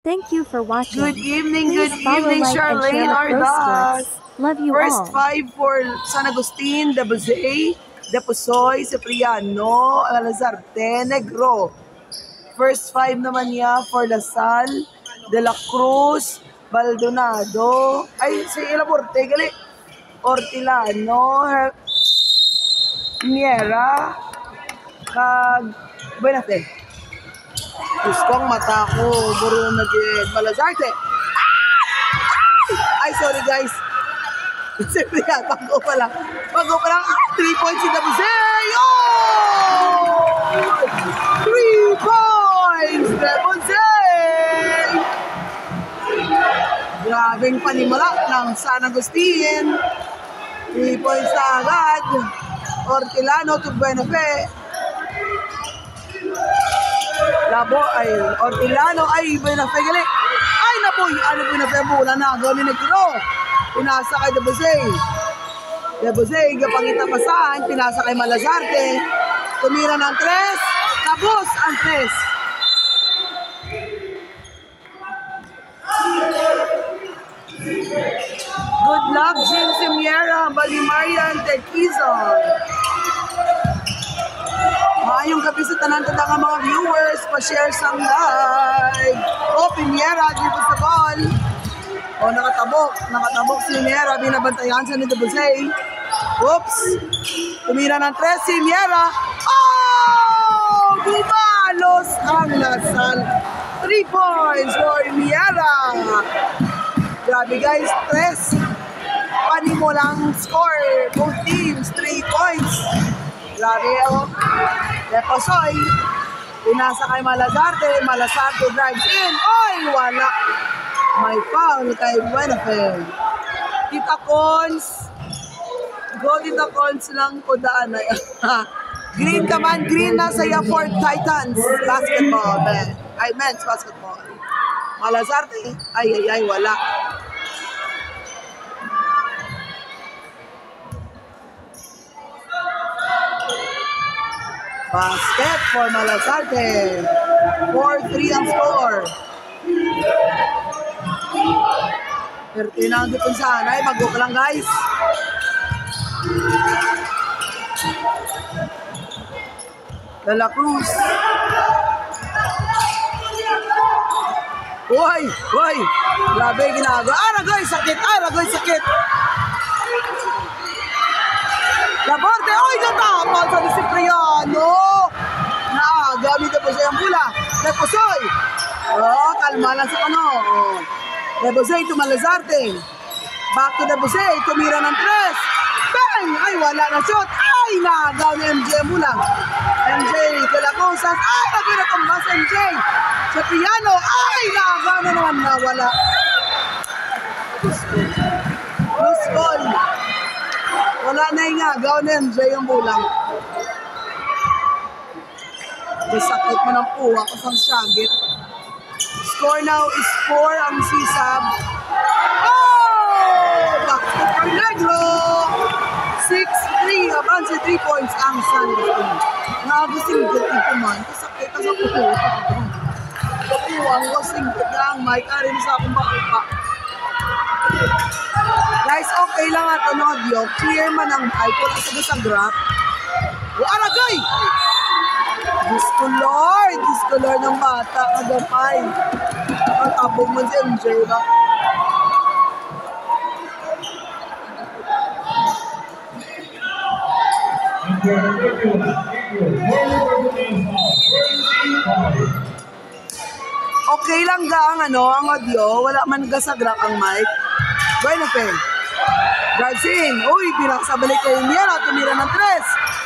Thank you for watching. Good evening, Please good follow, evening, like, and share Charlene the pro Ardas. sports. Love you First all. five for San Agustin, Dabuzay, Dapusoy, Cipriano, Alazarte, Negro. First five naman niya for Lasal, De La Cruz, Baldonado, ay, si Ilaborte, gali, Ortilano, Niera, kag, Buenate. Diyos kong mata ko, buro naging Malazarte. Ay, sorry guys. Siyempre yan, bago pa lang. 3 points si Dabuzay! Oh! 3 points, Dabuzay! Grabing panimula ng San Agustin. 3 points na agad. Ortilano to Buenafe. Labo ay Ortilano ay Buenafe gali. Ay napoy, ano Buenafe mula na gawin ni Negro. Pinasa kay Dabuzay. Dabuzay, kapangita pa saan, pinasa kay Malazarte. Tumira ng 3. Tapos ang 3. Good luck, Jim Simiera, Balimarian, Tequizon. Maayong gabi sa tanan-tanang mga viewers, pa-share sa live. O, Piniera, dito sa ball. O, nakatabok si Miera, binabantayan sa ni Dabuzay. Oops! Tumira ng 3 si Miera. Oh! Bumalos ang Lasal. 3 points for Miera. Grabe guys, 3. Panimulang score. Both teams, 3 points. Grabe o. Deposoy. Pinasa kay Malazarte. Malazarte drives in. Oy! Wala. May foul kay Buenafe. Tita Cons. Go Tita Cons lang po daan. Green ka man. Green na sa Fort Titans. Basketball. Ay, men's basketball. Malazarte. Ay, wala. Basket for Malazarte. 4-3 ang score. 13 ang depensahan. Ay, mag-go lang guys. De La Cruz. Uy! Grabe ginagawa. Aragoy, sakit! Sakit! Laborde! Uy! Natapal sa ni Cipriano! Gamit na po siya yung pula. Deposoy! Oh, kalma lang sa kano. Dabuzay to Malazarte. Back to Dabuzay. Tumira ng 3. Bang! Ay, wala na shot. Ay, nagaw ni MJ mula. MJ, Kalakosas. Ay, nagpinatumbas MJ. Sa piano. Ay, nagaw na naman nawala. Loose ball. Wala na yung agaw ni MJ yung bulang. Sakit mo ng puwa ko sa syagit. Score now is 4 ang sisab. Oh! Basket for Negro! 6-3. Abanse 3 points ang San Agustin. Nagusingkit ito man. Kasakit sa puwa. Kapuwang kasingkit lang. May karin sa akong baka. Guys, okay lang ito no audio. Clear man ang mic. Wala sa graph. Aragay! Diyos ko Lord ng bata, kagapay. Ang tabog mo si MJ ba? Okay lang ga ang audio, wala man gasagrak ang mic. Buenafe. Drives in. Uy, pinakasabalik kayo niya, tumira ng 3.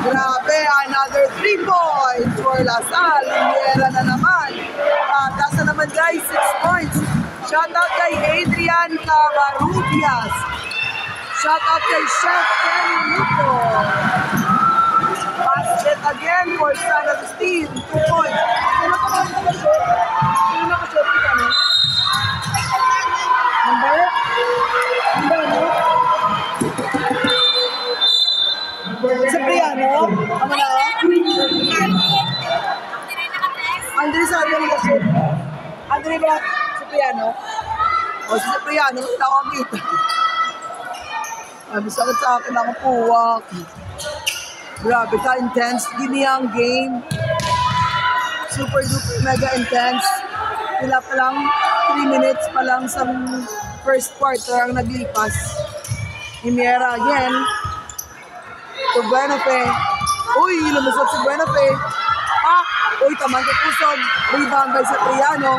Grabe, another 3 points for Lasal. Liera na naman. Tasa naman guys, 6 points. Shout out kay Adrian Cabarrubias. Shout out kay Chef Kenny Nito. Basket again for San Agustin. 2 points. Sino nakashot ka no? Number? Cipriano? Ano na? Andre sa akin ng shoot. Andre ba? Cipriano? O si Cipriano, hindi ako kita. Sabi sakit sa akin ako puwak. Grabe ka, intense. Giniyang game. Super duper mega intense. Sila pa lang, 3 minutes pa lang sa first quarter ang naglipas. Himiera again. To Buenafe. Uy, lumusot si Buenafe. Uy, tamang kakusog. Rebound by Cipriano.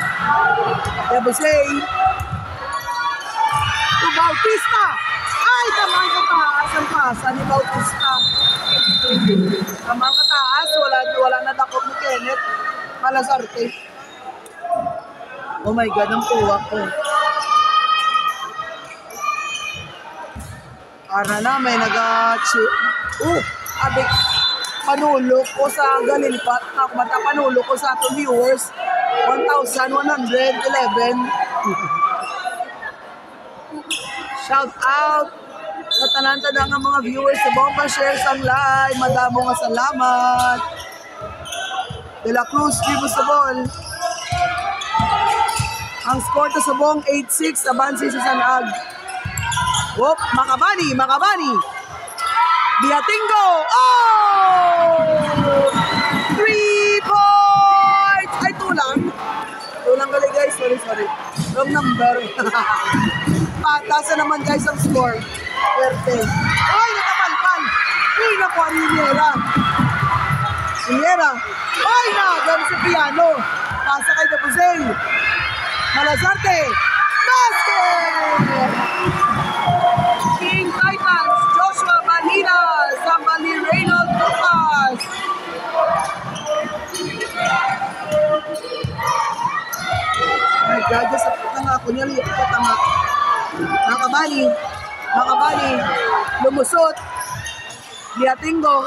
Debusay. To Bautista. Ay, tamang kataas ang pasa ni Bautista. Tamang kataas. Wala na dakot ni Kenneth. Malasarte. Oh my God, ang puwak ko. Para na, may nag-chip. Abik. Panulo ko sa Galilipat. Mata panulo ko sa ating viewers. 1,111. Shout out sa tanan-tanan ng mga viewers sa Bomba Shares ang live. Madamo nga salamat. De La Cruz, Vivo sa ball. Ang score to sa buong 8-6, abansi sa Sanag. Whoop, Makabani. Biatingo. Oh! 3 points! Ay, tulang. Tulang gali guys, sorry. Wrong number. Patasa naman guys ang score. Pwerte. Ay, nakapalpal. Uy, nakuha ni Himiera. Ay, gano'n si Piano. Pasa kay Debusay. Malasarte. Basket! King Titans, Joshua Manila, Sambali Reynold Lucas. My God, sa putang ako niya, tama. Makabali, lumusot. Biatingo.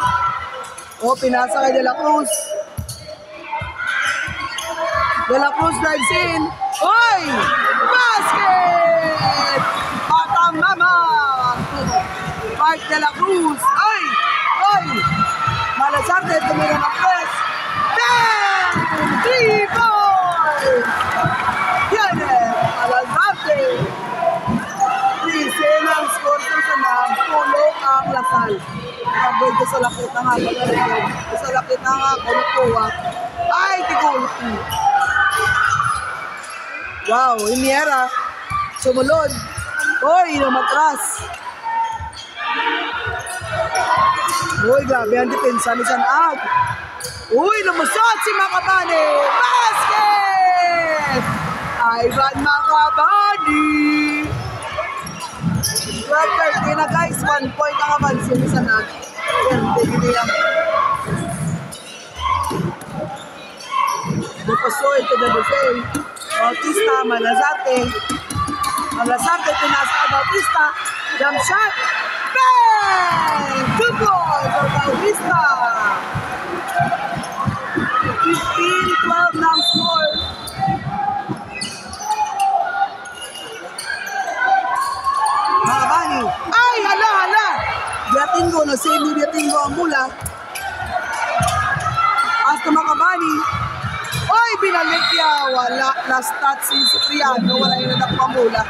Pinasa kay De La Cruz. De La Cruz drives in. Oy! Basket! Batang mama! Mark De La Cruz. Oy! Malasarte, tumira ng press. Bang! 3 points! Yan Malasarte. 13 ang score sa Sanag. Tulong ang Lasal. Kaboy ko sa lakit na nga. Sa lakit na nga. Kunukuha. Ay, tigulong. Wow, Himiera. Sumulod. Uy, namatras. Uy, grabe ang depensa ni Sanag. Uy, lumusot si Makabani. Basket! Ivan Makabani. 12-13 na guys. 1 point ang abansin ni Sanag. Hindi lang. Bupasoy to the buffet. Bautista, Malasarte, pinasa Bautista, jump shot, bang! 2 points for Bautista. 15-12 na ang score. Makabani, ay hala! Biatingo, na-save ni Biatingo ang mula. Hasta Makabani. Oy, binalik niya. Wala. Last touch si Cipriano. Wala yung nadakpamula.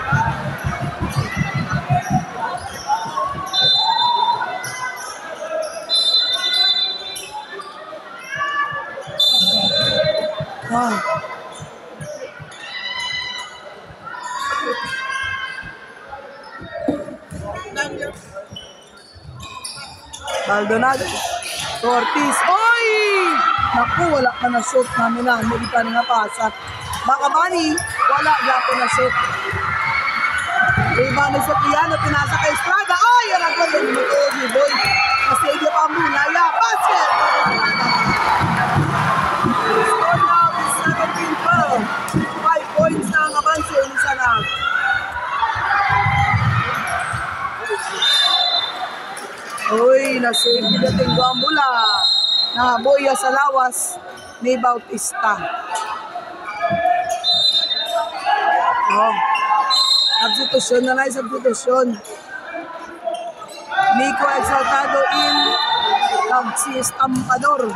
Maldonado. Ortiz. Oy! Naku, wala ka na shoot namin na. Hindi ka nga pasa. Makabani, wala ka na shoot. Rebound sa Piano, pinasa kay Estrada. Ay, yan ang gawin mo to, boy. Kasi hindi pa muna. Basket! Score now is 17-12. 5 points na ang abanse ni Sanag. Uy, nasave dating ko ang mula. Naboya sa lawas ni Bautista. Substitution na substitution. Nico Exaltado in. Si Estampador.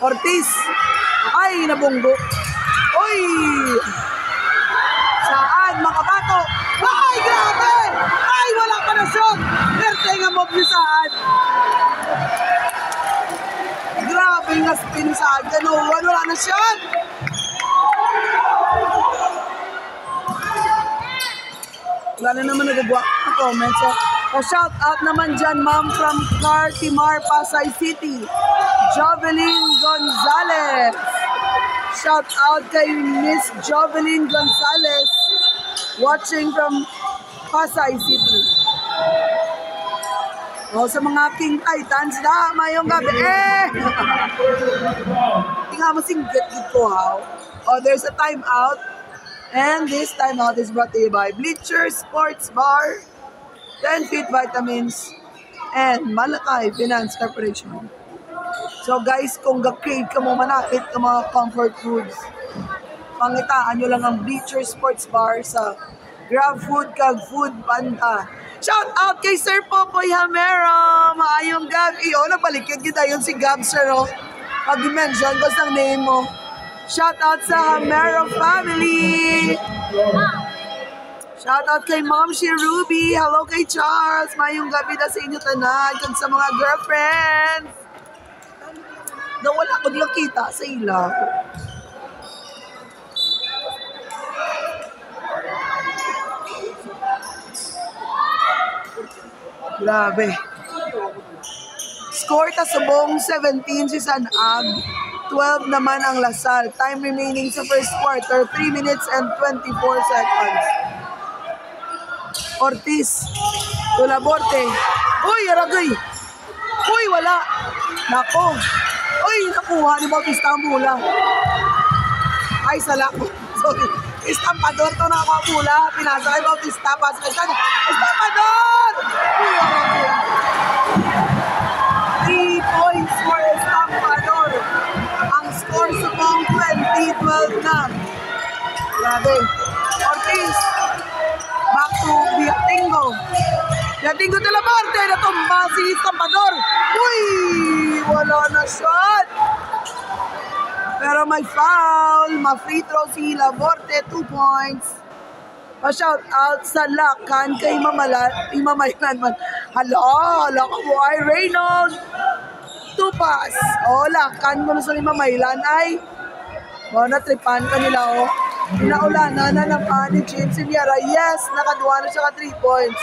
Ortiz. Ay, nabunggo. Uy! Saan? Makabato. Ay, grabe! Ay, wala pa na shot. Perte nga mo saan. Grabe nga spin saan. Ganuwan, wala na shot. Wala na naman nagagawa na comments. So, shout out naman dyan, ma'am, from Cartimar, Pasay City. Jovelyn Gonzalez. Shout out kay Miss Jovelyn Gonzalez, watching from Pasay City. O, sa mga King Titans na, mayong gabi. Tingnan mo singgit dito, ha? Oh, there's a timeout. And this timeout is brought to you by Bleacher Sports Bar, 10 Feet Vitamins, and Malakay Finance Corporation. So guys, kung ga-crave ka mo manakit ka mga comfort foods, pangitaan nyo lang ang Bleacher Sports Bar sa Grab Food Kag Food Panda. Shout out kay Sir Popoy Hamero! Maayong gabi. O, nabalikin kita yun si Gab, sir. Pag-mention ko sa name mo. Shout out sa Hamero family! Shout out kay Mom si Ruby. Hello kay Charles. Mayong gabi na sa inyo tanan. Kag sa mga girlfriends. Nawala ko lang kita sa ilaw. Grabe. Score ta subong 17 si San Ag. 12 naman ang Lasal. Time remaining sa first quarter, 3 minutes and 24 seconds. Ortiz. Tulaborte. Uy, aragay. Uy, wala. Nako. Uy, nakuha ni Bautista ang bola. Ay, salako. Sorry. Estampador to na ako ang bola. Pinasa kay Bautista. Pasa kay Sanya. Estampador! Uy, aragay. 3 points for Estampador. Ang score sa pong 20-12 na. Grabe. Ortiz. Back to Biatingo. Biatingo de la parte. Natumba si Estampador. Uy! Wala na shot. Pero may foul. Ma-free throw si Laborte. 2 points. Pa-shout out sa Lakan kay Mamayanan man. Hala ka mo ay Reynolds. 2 pass. O, Lakan mo na sa Mamaylan ay natripan ka nila o. Pinaulanan na ng ni James Siniara. Yes, nakaduwa na siya ka 3 points.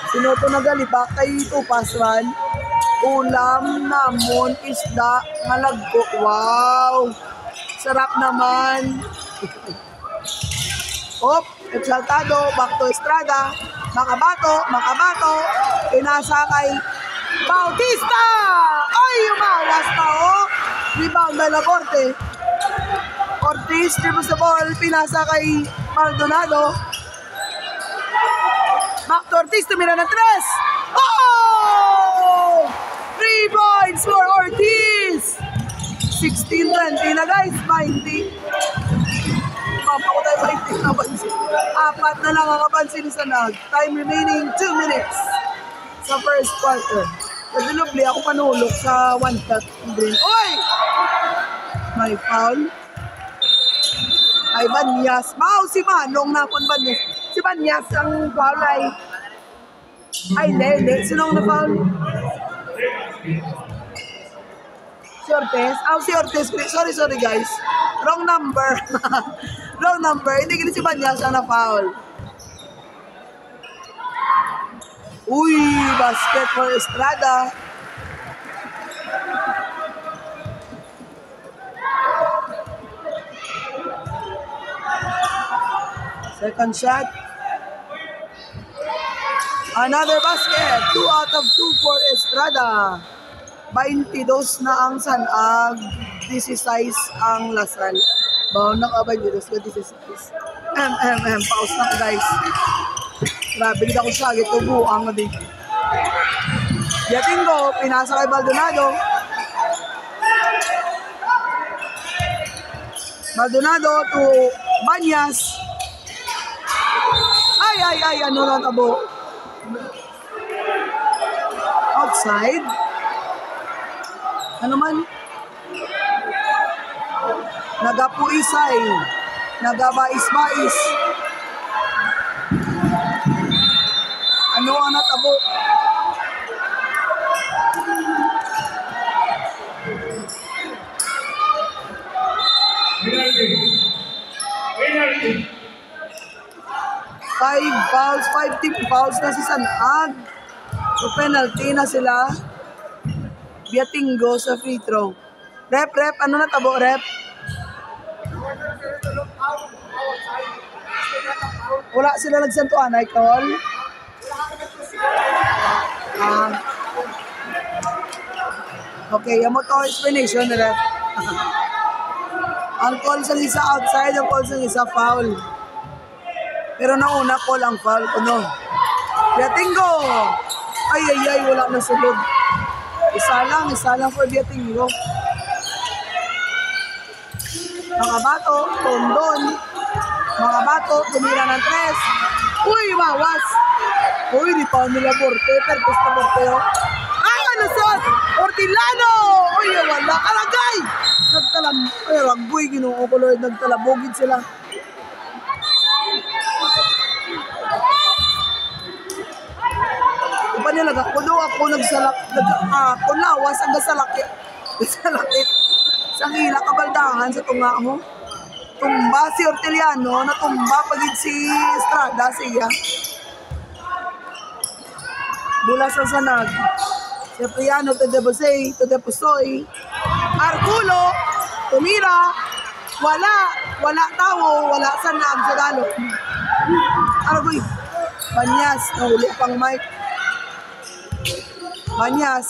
Sinuto na galibak kay Tupaswan. Ulam namon isda malagko. Wow! Sarap naman. Hop, Exaltado, back to Estrada. Makabato. Pinasa kay Bautista! Ay, umawas pa oh! Rebound by Laborte. Ortiz, dribbles the ball. Pinasa kay Maldonado. Back to Ortiz, tumira ng 3. Oh! 3 points for Ortiz! 16-20 na guys, 20. Mapako tayo 20 na bansin. 4 na lang ang kapansin sa nag. Time remaining 2 minutes sa first quarter. Nadulubli ako panulok sa 1-shot green. Oy! May foul. Ay, Banyas. Si Manong napon Banyas. Si Banyas ang foul ay Lele. Sinong na foul? Si Ortiz. Si Ortiz. Sorry guys. Wrong number. Wrong number. Hindi kini si Banyas ang na-foul. Uy, basket for Estrada. Second shot. Another basket. 2 out of 2 for Estrada. 22 na ang San Ag. 16 ang Lasal. Bawang nakabay dito. 16. Pause na guys. Grabe, hindi ako sagit. Tubuang na din. Yatingo, pinasa kay Maldonado. Maldonado to Banyas. Ay, Ay, ano na tabo? Outside? Ano man? Nagapuisay. Nagabais-bais. Ano ang natabo? Penalty. 5 team fouls na si Sanag. So penalty na sila. Biatinggo sa free throw. Rep, ano na tabo, rep? Wala sila nagsantuan, ay call? Okay, yung mo to explanation, rep. Ang call sa isa outside, ang call sa isa foul. Pero nauna call ang foul ko, no? Biatinggo! Ay, wala na sulod. Isa lang for Biatinggo. Mga bato, tondon. Mga bato, tumira ng 3. Uy, bawas! Uy, di pa nila borte, perpes na borte, oh. Ay, ano son? Ortilano! Uy, wala. Aragay! Ragboy, ginoo ko, Lord. Nagtalabogid sila. Iba nila, ako nagsalak, lawas ang gasalakit. Gasalakit. Sa hila, kabaldahan sa tunga mo. Tumba si Orteliano, natumba pagid si Estrada siya. Bula sa Sanag. Si Priano to the Pusoy. Arculo, tumira. Wala tao, wala Sanag sa dalo. Argoy. Banyas, nahuli pang mic. Banyas.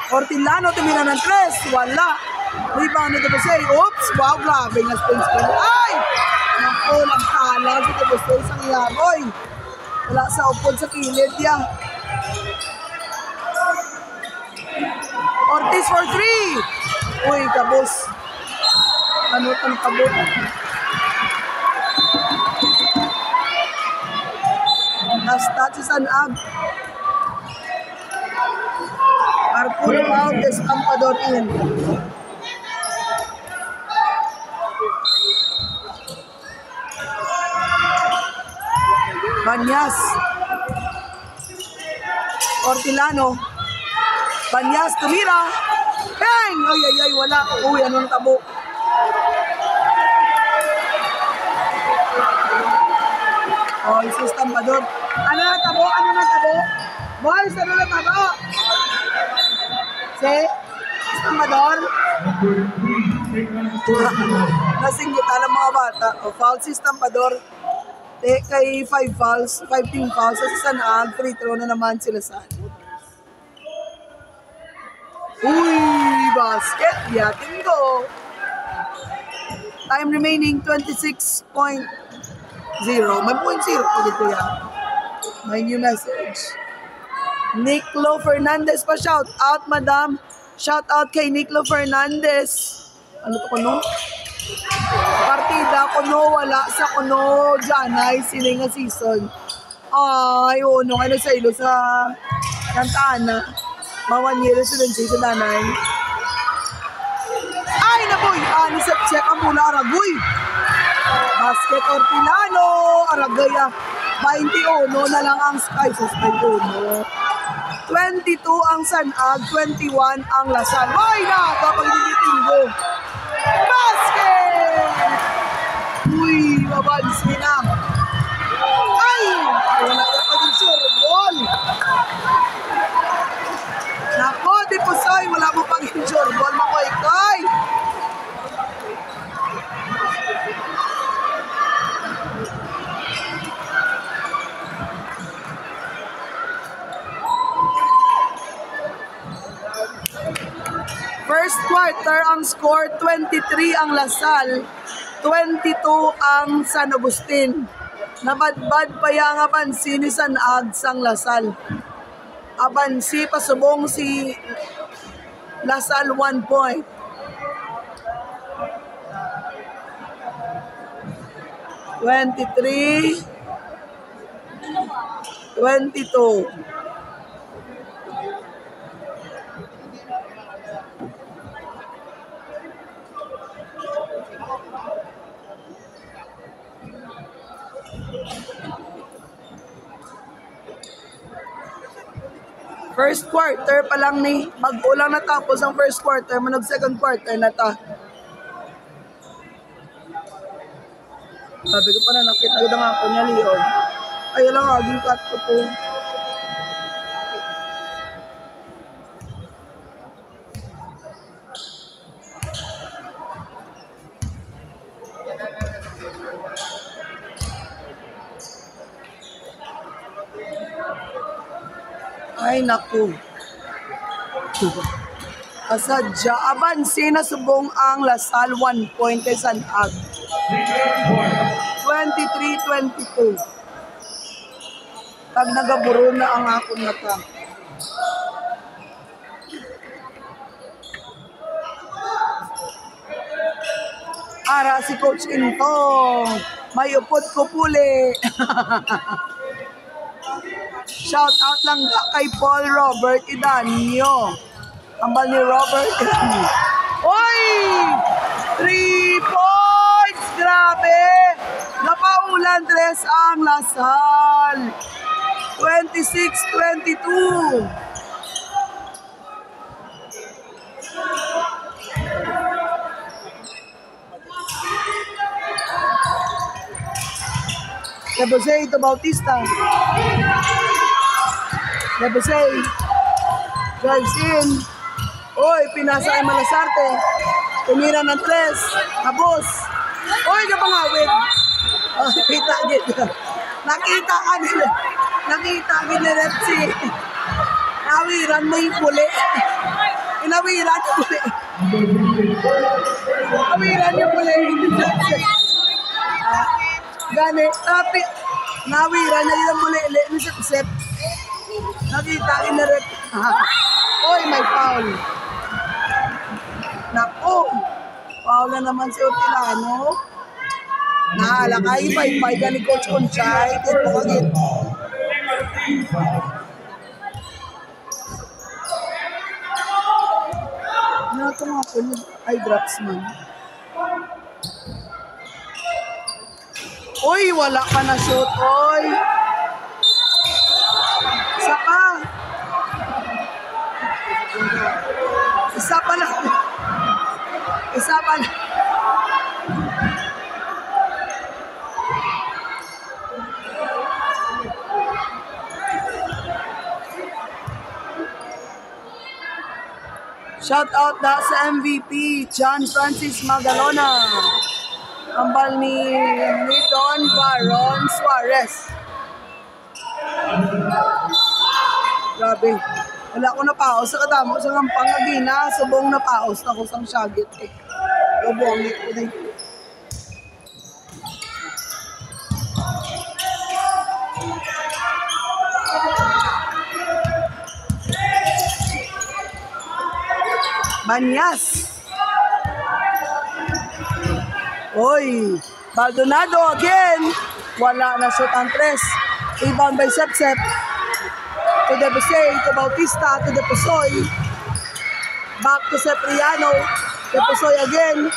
Ortilano, tumira ng 3. Wala. Rebound na Debosay. Oops! Wow, grabe nga space. Ay! Naku, nagtalag si Debosay sa Iyagoy. Wala sa upod sa kilid yan. Ortiz for 3. Uy, kabos. Ano itong kabos? Last touch is an ab. Arculo out, Estampador in. Banyas. Ortilano. Banyas, tumira. Bang! Ay, wala. Uy, anong tabo? Oh, isi Estampador. Ano na tabo? Boys, ano na tabo? Si Estampador. Nasinggit alam mga bata. O, foul si Estampador. Kay 5 fouls, 5 team fouls. Sa Sanag, free throw na naman sila sa Uy, basket. Biatinggo. Time remaining 26.0. May point 0 po dito yan. May new message. Niclo Fernandez pa shout out, madam. Shout out kay Niclo Fernandez. Ano to ko no? Partida kuno wala sa kuno Janay sila nga season. Ay, no ano sa ilo sa Santana. Mawanyero sa din sa danay. Ay naboy, ani sa check ang mula Aragoy. Basket Ortilano, Aragaya. 21 na lang ang Sky sa 21. 22 ang Sanag, 21 ang Lasal. Ay na, kapag Biatinggo. Basket! Uy, mabansi na. Ay! Wala na pa din sure ball. Nako, di po soy, wala mo pang sure ball, makoy-koy. First quarter, ang score 23 ang Lasal, 22 ang San Agustin. Nabadbad pa yang abansi ni Sanag sang Lasal. Abansi pasubong si Lasal 1 point. 23, 22. First quarter pa lang ni mag-ulang natapos ang first quarter, manog second quarter na ta. Sabi ko pa na nakita ko nga ako niya Leon. Ay lang aging cut ko po. Ay, naku. Asadya, abansi na subong ang Lasal 1 point kay Sanag. 23-22. Pag nagaburo na ang akong nata. Ara si Coach Intong. May upot ko puli. Shout out lang kay Paul Robert Idanio. Ambal ni Robert Idanio. Oy! 3 points! Grabe! Napaulan tres ang Lasal. 26-22. Lebosay to Bautista. Lebosay. Drives in. Oy, pinasa kay Malasarte. Tumira ng tres. Habos. Oy, kapangawin. Oh, kita gito. Nakita ka nila. Nakita ka nila si. Nawiran mo yung puli. Inawiran yung puli. Nawiran yung puli. Gani, tapi. Nawiran na yung puli. Nisip-sip. Nakita ka nila. Oy, may foul. Naku. Foul na naman si Otilano. Naalakay, pay-pay ka ni Coach Conchay. Ito kagit. Ito nga po, ay drops man. Uy, wala ka na shoot, oy. Isa pa. Isa pa na. Isa pa na. Shout out na sa MVP, John Francis Magalona. Ambal ni Don Baron Suarez. Grabe. Wala ko napaos sa katamo sa Gampang Agina. Subong napaos na ko sa Shagit. Gabongit ko din. Manyas. Oy, Baldonado again. Wala na shoot ang tres. Rebound by Sepsep. To the Busay, to Bautista, to the Pusoy. Back to Sepriano. The Pusoy again.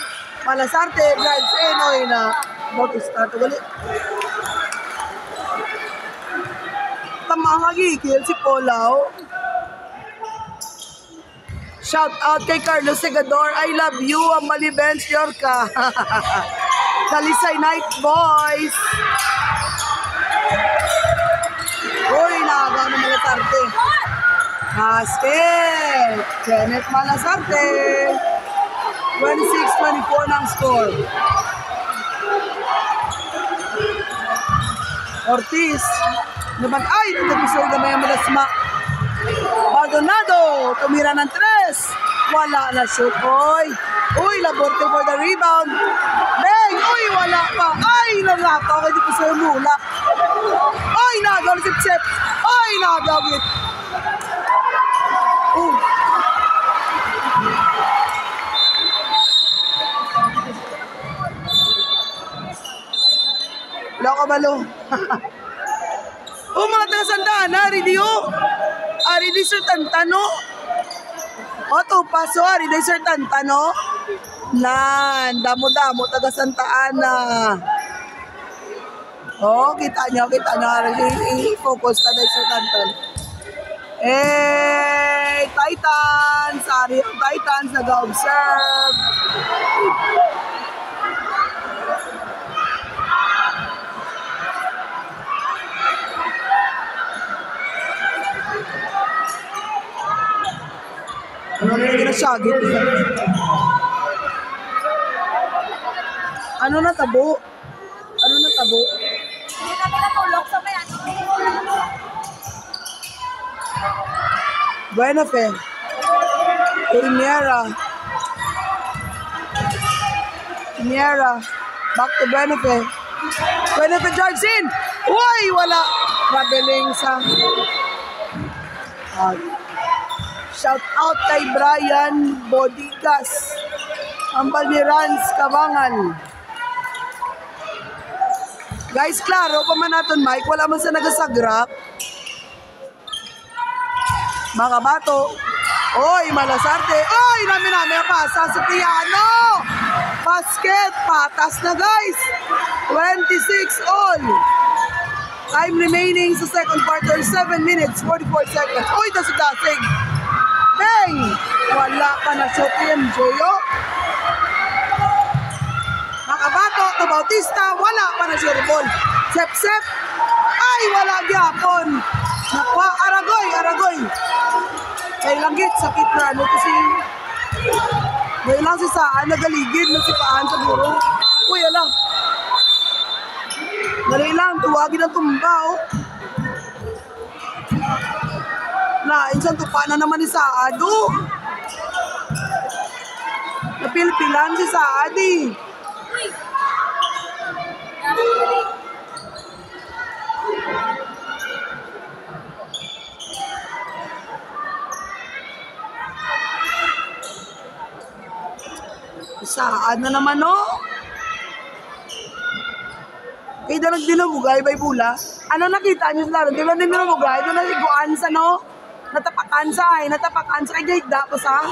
Malasarte, drives in. Oy na Bautista. To gali. Tamang agigil si Polao. Shout out kay Carlos Segador. I love you. Ang Malibens, Yorka. Talisay Night Boys. Uy, nakagaw na Malasarte. Basket. Kenneth Malasarte. 26-24 ng score. Ortiz. Naman, ay, nagpisol na may malasma. Baldonado, tumira ng tres. Wala na shoot. Oy, uy, Laborte for the rebound. Bang, uy, wala pa. Ay, nalapa. Hindi ko sa'yo mula. Ay, nagaw na sip-sip. Ay, nagaw it. Wala ko malo. Oh, mga taga Santa Ana, ready oh. Ready Sir Tantano. O, to paso, ready Sir Tantano. Nan, damo-damo, taga Santa Ana. Oh, kita nyo. I-focus tayo Sir Tantano. Titans. Ari ang Titans, nag-observe. Ano na yung ginasagit? Ano na tabo? Hindi kami natulog sa may ano. Buena fe. Niera. Back to Buena fe. Buena fe drives in. Uy, wala. Traveling sa... shout out kay Brian Bodigas. Ambal ni Rans Kabangal. Guys, klaro pa man natin, Mike. Wala man sa nagasagrap. Mga bato. Oy, malasarte. Oy, namin pasa sa Piano. Basket. Patas na, guys. 26 all. Time remaining sa second quarter. 7 minutes, 44 seconds. Oy, dasig. Bang! Wala pa na shoot MJ, oh. Makabato, to Bautista, wala pa na shoot ball. Sep. Ay, wala gyapon. Nakwa, Aragoy. Kay langgit, sakit na ano kasi. Ngayon lang si Saan, nagaligid, nasipaan sa guro. Uy, ala. Dali lang, tuwagin ang tumba, oh. Insan tupa na naman ni Saado. Napilpilan si Saadi. Saad na naman, no? Kaya na nagdinamugay, bay pula. Ano nakita niyo sa laro? Di ba nagdinamugay? Ito naliguan sa, no? Natapakan sa kay Gaigda pa sa.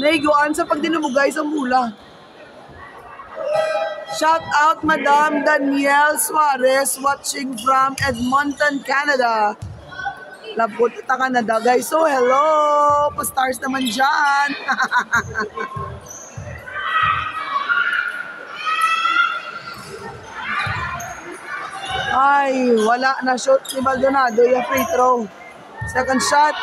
Naiguan sa pag dinamugay sa mula. Shout out Madam Danielle Suarez watching from Edmonton, Canada. Labot ta Canada, guys. So hello, pa-stars naman dyan. Ay, wala na shoot ni Maldonado, yung free throw. Second shot.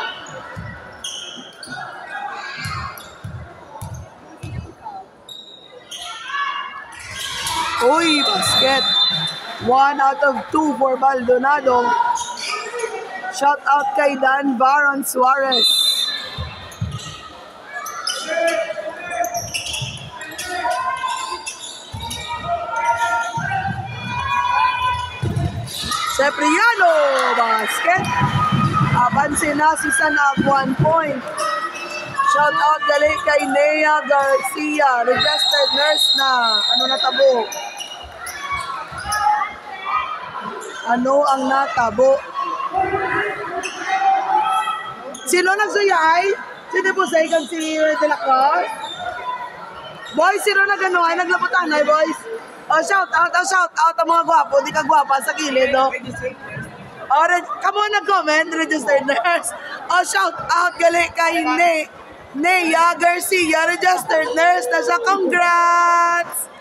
Uy, basket. 1 out of 2 for Maldonado. Shout out kay Dan Baron Suarez. Sepriano, basket. Abansin na si Sanab, 1 point. Shout out gali kay Nea Garcia, registered nurse na. Ano natabo? Ano ang natabo? Sino nagsuyay? Sino po sa ikan si De La Cruz? Boys, sino na gano'n? Ay, naglaputan ay, boys. Oh, shout out ang mga gwapo. Di ka gwapa sa gilid, no? Oh, come on, nag-comment, registered nurse. Oh, shout out gali kay Nea Garcia, registered nurse na siya. Congrats!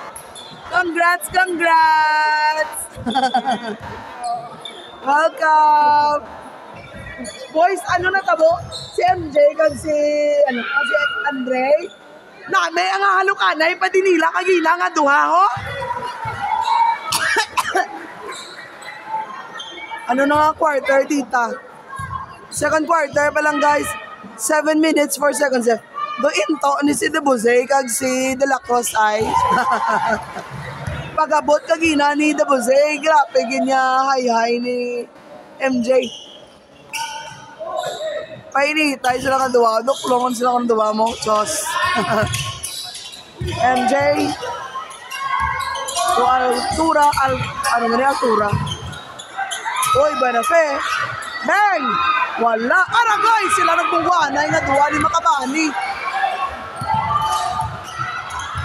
Welcome! Boys, ano na tabo? Si MJ kag si Andre? Name ang halukanay pati nila kagina nga duha ho. Ano na nga quarter, tita? Second quarter pa lang, guys. 7 minutes, 4 seconds. Dointo ni si Debuse kag si De La Cruz ay. Pagabot kagina ni Debuse, grabe ginya hay ni MJ. Painitay sila ka duwa. Duklongon sila ka duwa mo. Diyos. MJ. O Altura. Ano nga niya, Altura? Uy, Benefe. Bang! Wala. Aragay! Sila nagbungwanay nga duwa ni Makabani.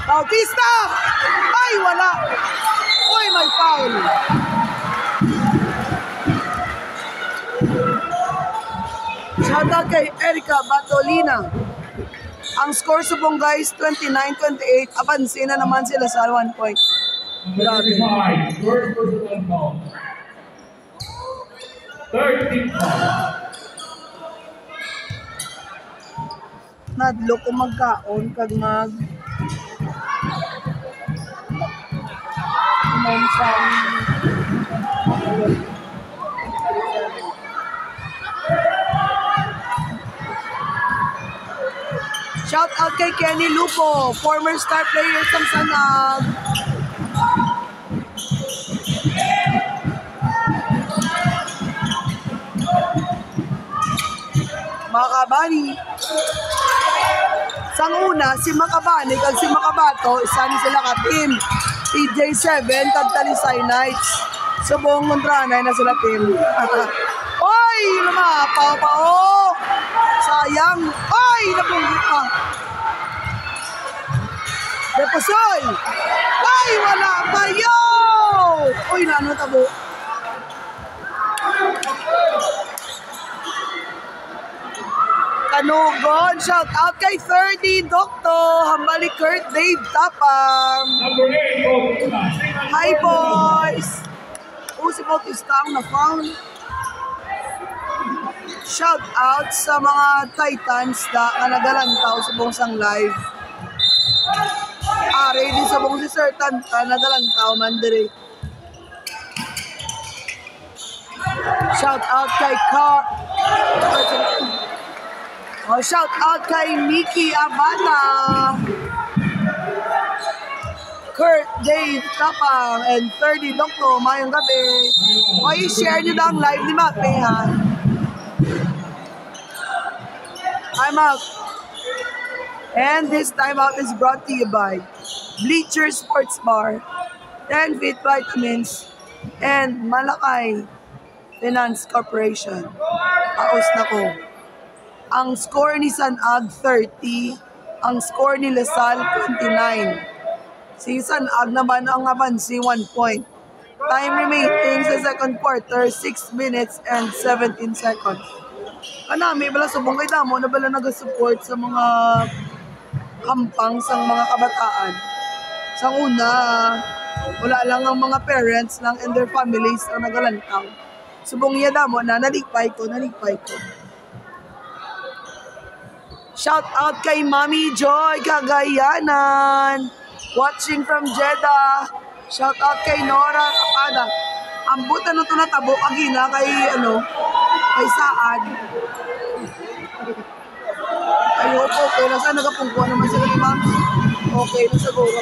Bautista! Ay, wala. Uy, may foul. Shoutout kay Erica Batolina. Ang score subong guys, 29-28. Abansin na naman sila sa 1 point. Grabe. 13 Nadlo ko magkaon kag mag Monsang shout out kay Kenny Lupo, former star player sa Sanag. Makabani. Sang una, si Makabani kag si Makabato, isa ni sila ka team. TJ7 kag Talisay Knights. Subong Montranay na sila team. Oy, lumapaw pa oh. Sayang. Oy, napunggit pa. Deposoy. Ay, wala pa yo. Oy, nano tabo. Kanugon, shout out kay 30 Dokto, Hambali Kurt Dave Tapang. Hi boys! Si Bautista ang na-found. Shout out sa mga Titans na nagalantaw sa bungsang live. Ready sa buong si Sir Tanta, nagalantaw man dire. Shout out kay shout out kay Mickey Abata, Kurt Dave Tapang, and 30 Dokto. Mayong gabi. O i-share nyo na ang live ni Mape, ha? I'm out. And this time out is brought to you by Bleacher Sports Bar, 10 Fit Vitamins, and Malakay Finance Corporation. Paus na ko. Ang score ni Sanag 30, ang score ni Lasal 29. Si Sanag naman ang abansi 1 point. Time remaining sa second quarter, 6 minutes and 17 seconds. Kanami, bala subong kay Damo na bala nag-support sa mga kampang sa mga kabataan. Sa una, wala lang ang mga parents lang and their families ang nagalantaw. Subong niya Damo na naligpay ko. Shout out kay Mami Joy Cagayanan, watching from Jeddah. Shout out kay Nora Kapada. Ambot ano ito natabo agina kay kay Saad. Ayoko, okay na saan nagapungkuha naman sila ni Ma'am. Okay na siguro.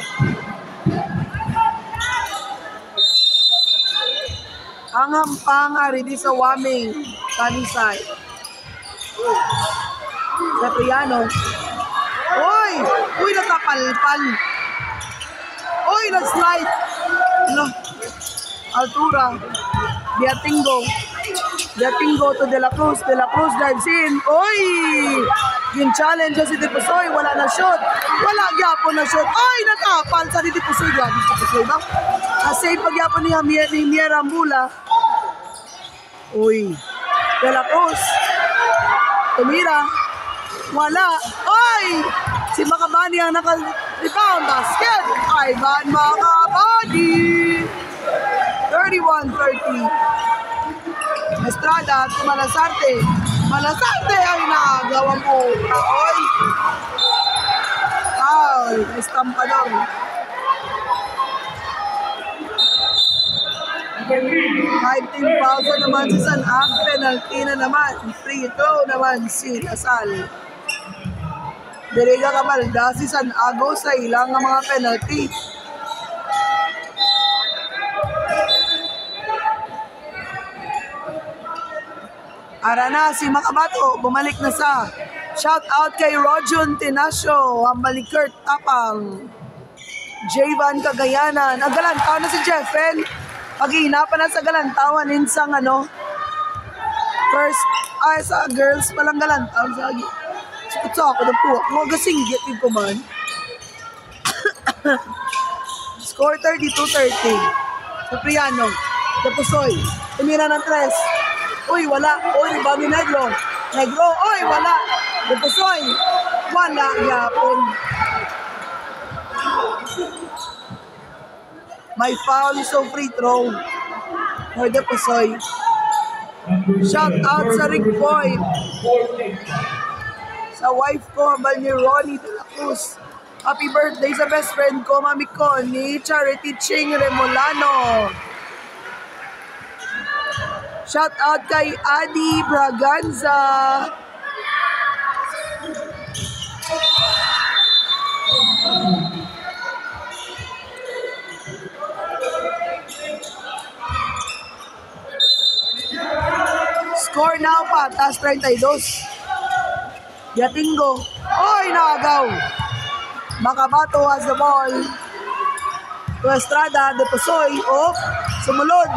Ang hampang ari di sa Waming, Talisay. Sa piano. Uy, nakapalpal. Uy, nag-slide. Altura. Biatingo to De La Cruz. De La Cruz dives in. Uy! Yung challenge si Dipusoy. Wala na shoot. Wala gyapon na shoot. Uy, nakapal sa ni Dipusoy. Grabe si Dipusoy ba? Save pag gyapon ni Miera Ambula. Uy. De La Cruz. Tumira. Wala. Oy! Si Makabani ang naka-rebound basket. Ivan Makabani. 31-30. Estrada to Malasarte. Malasarte ay nagawa mo. Oy! Foul. Estampa lang. 5-team fouls na naman si Sanag. Penalty na naman. Free throw naman si Lasal. Diriga Kamalda si Sanago sa ilang mga penalty. Arana si Makabato, bumalik na sa shout out kay Rojon Tinasio, ang Balikert Tapang. Jayvan Cagayanan. Ang galantawan na si Jeffel. Paghihinapan na sa galantawan. Insang first, sa girls palang galantawan. Sikot sa ako na po. Mga gasinggit din ko man. Score 32-30. Cipriano. Dapusoy. Tumira ng 3. Uy, wala. Uy, rebound ni Negro. Negro. Uy, wala. Dapusoy. Wala. Yapon. May foul, so free throw. For Dapusoy. Shout out sa Rick Boyd. Sa wife ko, habal ni Ronnie de la Cruz. Happy birthday sa best friend ko, Mami Connie, Charity Ching Remolano. Shout out kay Adi Braganza. Score now patas 32. Yatingo. Oy, nakagaw. Makabato has the ball. To Estrada, Dapusoy. Oh, sumulod.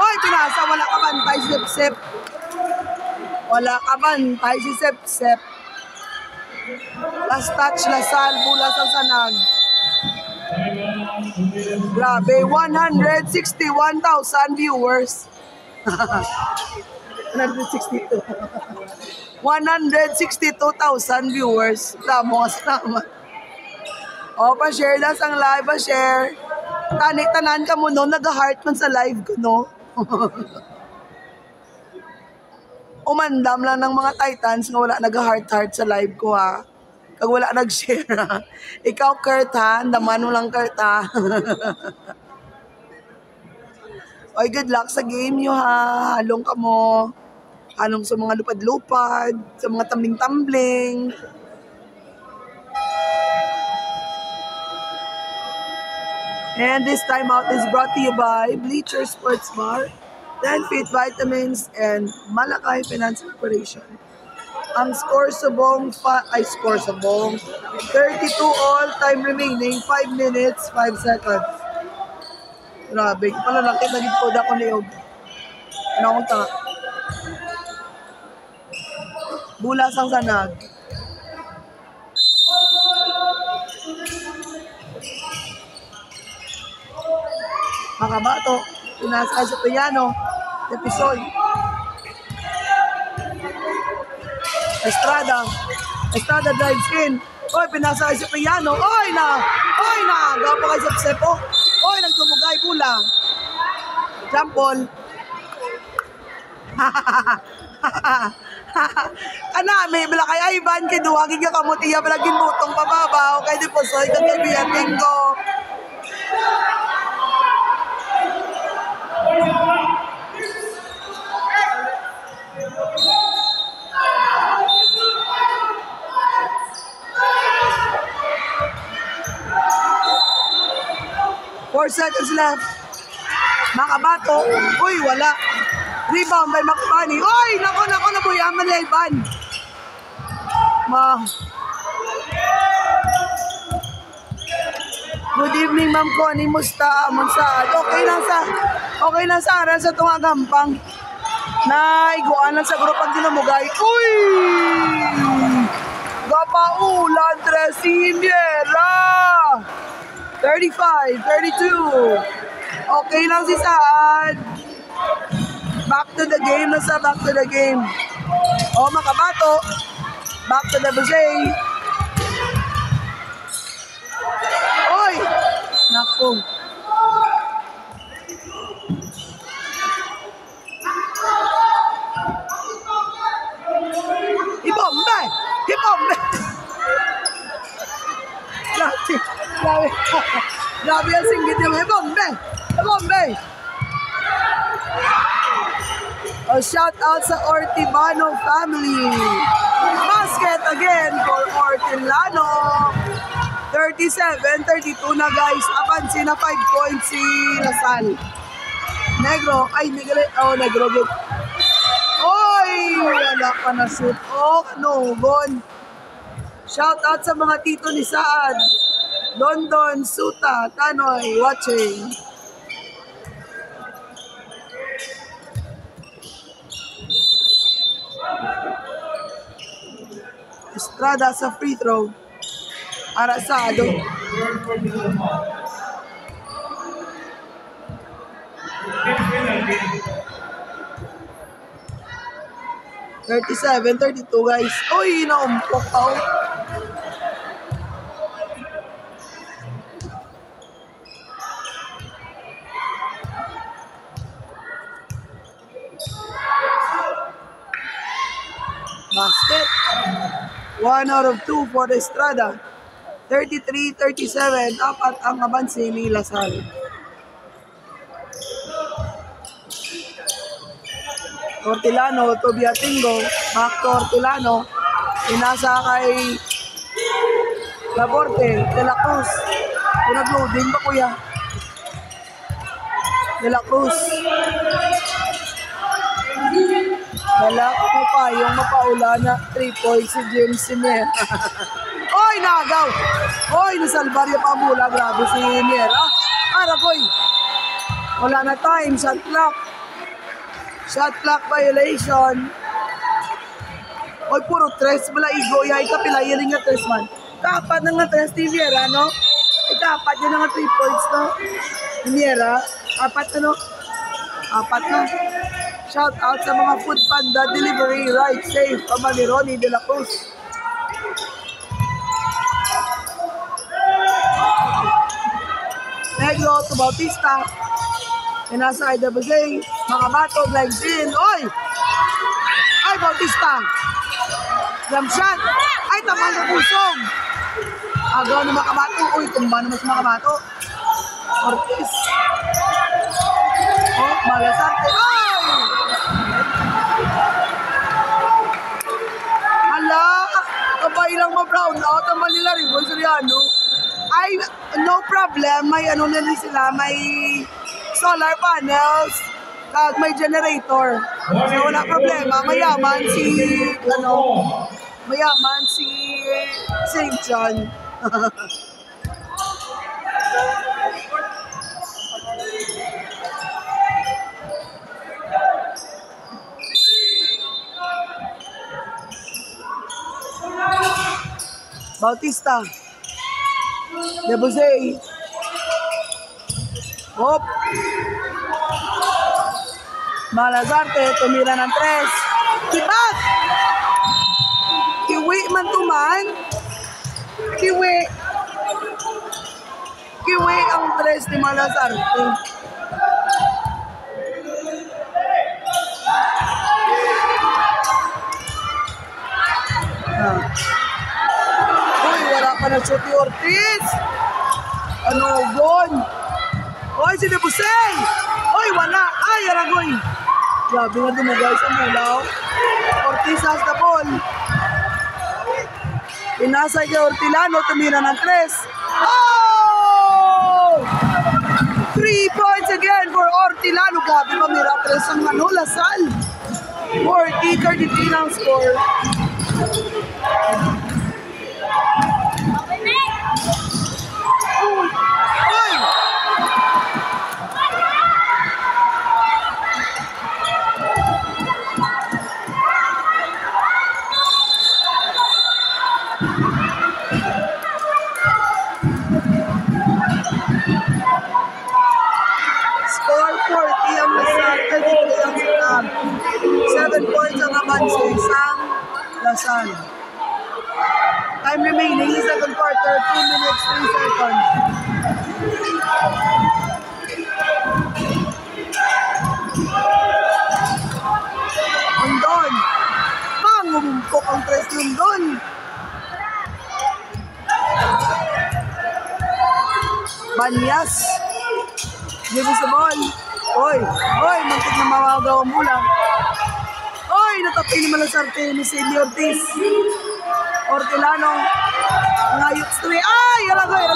Oy, tinasa. Wala ka bantay si Sep-Sep. Wala ka bantay si Sep-Sep. Last touch, Lasal, Bulas ang sanag. Grabe, 161,000 viewers. 162. 162,000 viewers. Salamat. O, pa-share na sang live, pa-share. Tanan ka mo no, nag-heart man sa live ko, no? Umandam lang ng mga Titans na wala nag-heart sa live ko, ha? Kag wala nag-share, ha? Ikaw, Kurt, ha? Andaman mo lang, Kurt, ha? Oy, good luck sa game nyo, ha? Halong ka mo. Halong sa mga lupad-lupad, sa mga tumbling-tumbling. And this timeout is brought to you by Bleacher Sports Bar, 10 Feet Vitamins, and Malakay Finance Corporation. Ang score subong, 32 all, time remaining, 5 minutes, 5 seconds. Grabe, palalaki na dito ako niyog. Ano akong taka? Bulas ang sanag. Makabato, pinasakay sa piano, Dapusoy. Estrada drives in. Oy, pinasakay sa piano. Oy na! Gapa kay Sep-Sepo. Oy, nagtumugay, Bula. Jump ball. Kanami, bila kay Ivan, kinuwagin ka kamutiya, balagin butong pababaw, kay Dapusoy, kay Biatingo. Four seconds left. Makabato. Uy, wala. Rebound by Macpani. Uy, nako, nabuyaman na Ivan. Good evening, Ma'am Connie. Musta? Mansad? Okay lang sa aral sa tungagampang. Naiguan lang sa grupo pag dinamugay. Uy! Gapaulan, Tresiniera! 35-32. Okay lang si Saad. Back to the game na sa back to the game. O, Makabato. Back to the Buzay. Oy! Naku. Ibombe! Grabe ang singgit yung Ibombe! A shout out sa Ortibano family. Basket again for Ortilano. 37-32 na guys. Abansin na 5 points si Lasal. Negro. Negro. Oy! Wala pa na shoot. Oh, no. Shout out sa mga tito ni Saad. Dondon, Suta, Tanoy, watching. Estrada sa free throw. Arasado. $37, 32 guys. Uy, naumpok pa. Basket. 1 out of 2 for Estrada. 33-37. Apat ang abansi ni Lasal. Hortilano, Tobiatingo, back to Hortilano. Inasa kay Laborte, De La Cruz. Pinag-loading ba kuya? De La Cruz. Wala ko pa yung mapaula na 3 points si James Simier. Oy, nagaw! Oy, nasalbar yung pamula. Grabe si Simier. Aragoy. Wala na time. Shot clock. Shot clock violation. Oy, puro tres. Bala igo. Yay, kapila. Yaling nga tres man. Kapat na nga tres ni Simier, no? Ay, kapat yun nga 3 points, no? Simier, apat na, no? Apat na. Shout out sa mga Food Panda Delivery, Right Safe, Kamali Ronnie De La Cruz. Negro to Bautista. Inasa Ida Bazay. Mga bato, legs in. Oy! Ay, Bautista. Jump shot. Ay, tamang na pusong. Agaw na makabato. Uy, tumba naman sa makabato. Ortiz. Oh, Malasarte. Ay! Hala! Kapay lang ma-brown out ang Manila Ribbon Soriano. Ay, no problem. May ano na rin sila. May solar panels. Kag may generator. So, wala problema. Mayaman si, mayaman si St. John. Bautista. Debusay. Hop. Malazarte, tumira ng 3. Kibak! Kiwi man tuman. Kiwi. Kiwi ang 3 ni Malazarte. Uy, wala pa na shoot ni Ortiz. Ano, Gon? Uy, si Debusay! Uy, wala! Ay, Aragoy! Grabe nga dumagay sa mulaw. Ortiz has the ball. Pinasay kay Hortilano, tumira ng 3. Oh! 3 points again for Hortilano. Grabe, mamira 3 ang Lasal. 40-33 ang score. Score 40 ang Lasal, 33 ang Sinab. 7 points ang abansi sang Lasal. Time remaining in second quarter, 2 minutes, 3 seconds. London. Pang, umumpok ang 3 London. Banyas. Give us the ball. Oy, oy, mantik na mawagaw ang mula. Oy, natapi ni Malasarte ni Cindy Ortiz. Hortilano. Ngayok straight. Ay, alagoy.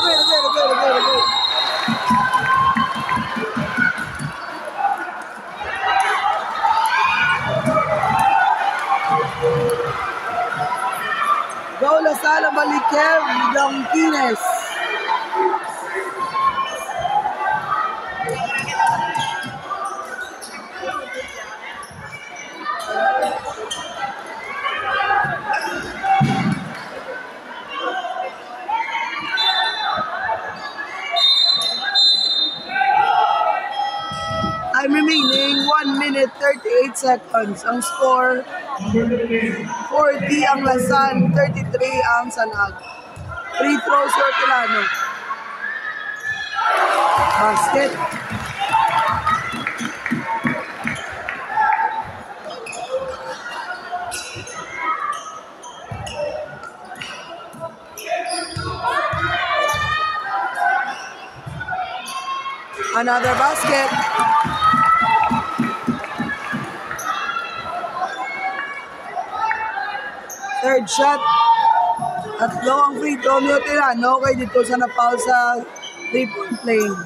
Go Lasal, Balikev, Dangkines. Time remaining, 1 minute 38 seconds. Ang score, 40 ang Lasan, 33 ang Sanag. Free throw si Hortelano. Basket. Another basket. Third shot. Tatlo ang free throw ni Hortelano. Okay dito sa na-foul sa 3-point lane.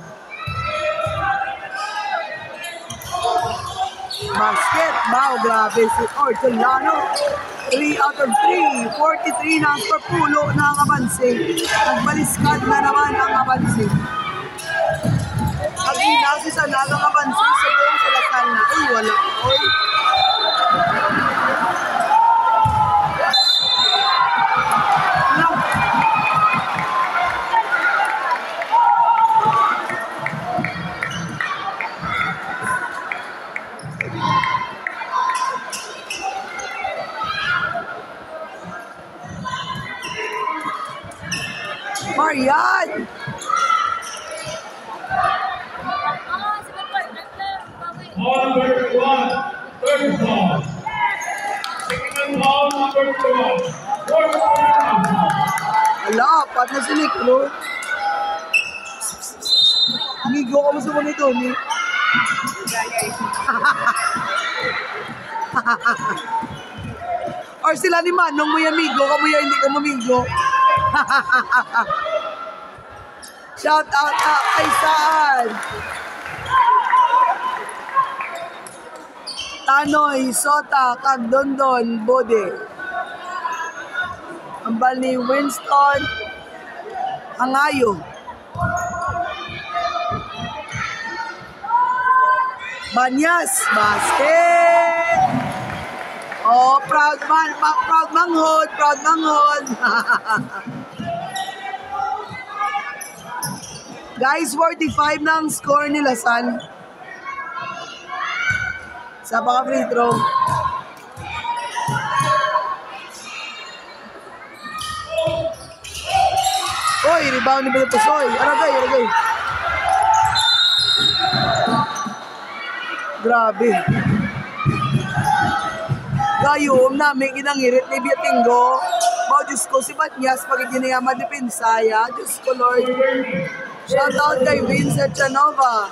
Basket. Wow, grabe si Hortelano. 3 out of 3. 43 na ang perpulo na ang Abanse. Nagbaliskad na naman ang Abanse. Pag-ina si Sanag ang Abanse sa buong sa Lasan na. Uy, wala. Uy. Marian! Ball number 1, third ball. Second ball number 1, fourth ball. Ala, apat na si Nick, no? Migo ka mo sa mga ito, ni? Or sila ni Manong mo yung amigo, ka mo yung hindi ka mamigo. Shout out kay Saan! Tanoy, Sota, Kagdondon, Bode. Ang bal ni Winston Angayo. Banyas, basket! Oh, proud manghod, proud manghod. Guys, 45 na ang score ni Lasan. Sa baka free throw. Oy, rebound ni Beleposoy. Aragay. Grabe. Gayom namin inangirit ni Biatingo. Bao, Diyos ko, si Banyas pag ginayama dipensaya. Diyos ko, Lord. Shout out kay Vincent Chanova.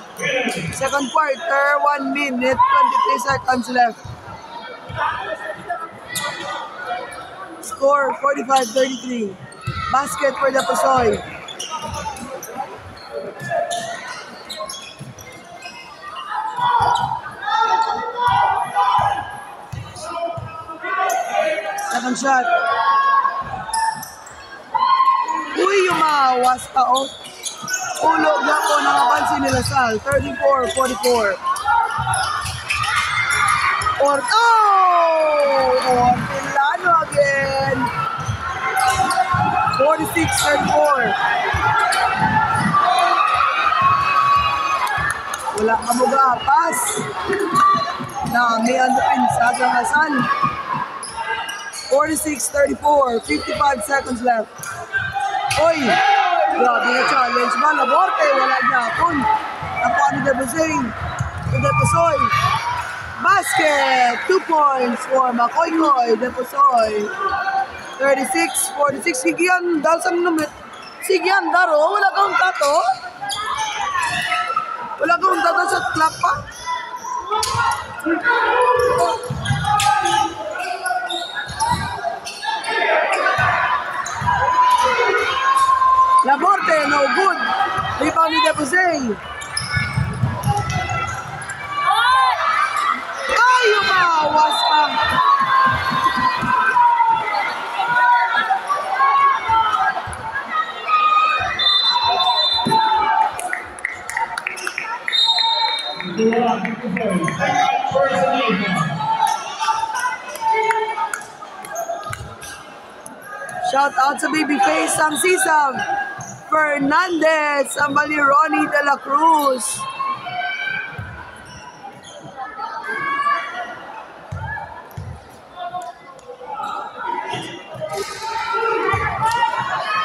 Second quarter, 1 minute, 23 seconds left. Score, 45-33. Basket for the Pasoy. Second shot. Uy, umawas pa, oh. Ulo na po nakapansin nila Sal. 34-44. Hortelano again. 46-34. Wala ka mo gapas. Nami ang depensa sa Hasan. 46-34. 55 seconds left. Oy! Grabe na challenge ba? Laborte, wala gyapon. Ang paano Debusay? Debusoy. Basket! 2 points for Makoykoy. Debusoy. 36-46. Sigian, dahil sa numit. Sigian, daro. Wala kang tato. Wala kang tato sa clap pa. Laborte, no good. Rebound ni Debusay. Ay, umawas pa. Shout out sa Babyface Sam Sisam Fernandez, ang bali Ronnie De La Cruz.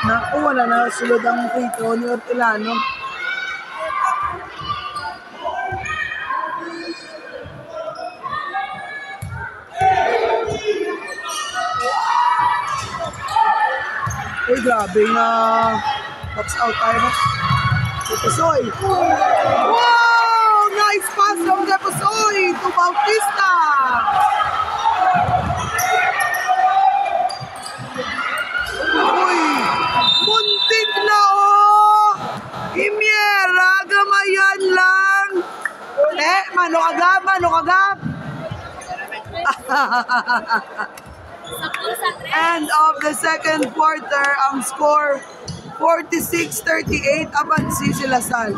Naku, wala na sulod ang free throw ni Hortelano. Uy, grabe na box out tayo na. Deposoy. Wow! Nice pass from Deposoy to Bautista. Uy! Muntik na oh! Imiera, gamayan lang. Mano agad, mano agad. End of the second quarter, ang score 46-38 abansi si Lasal.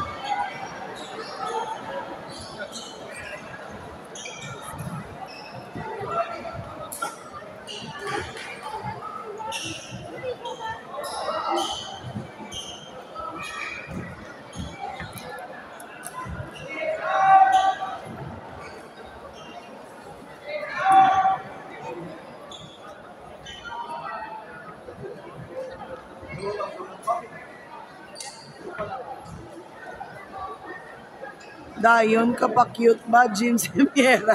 Dayon ka pa cute ba, Jim Simiera?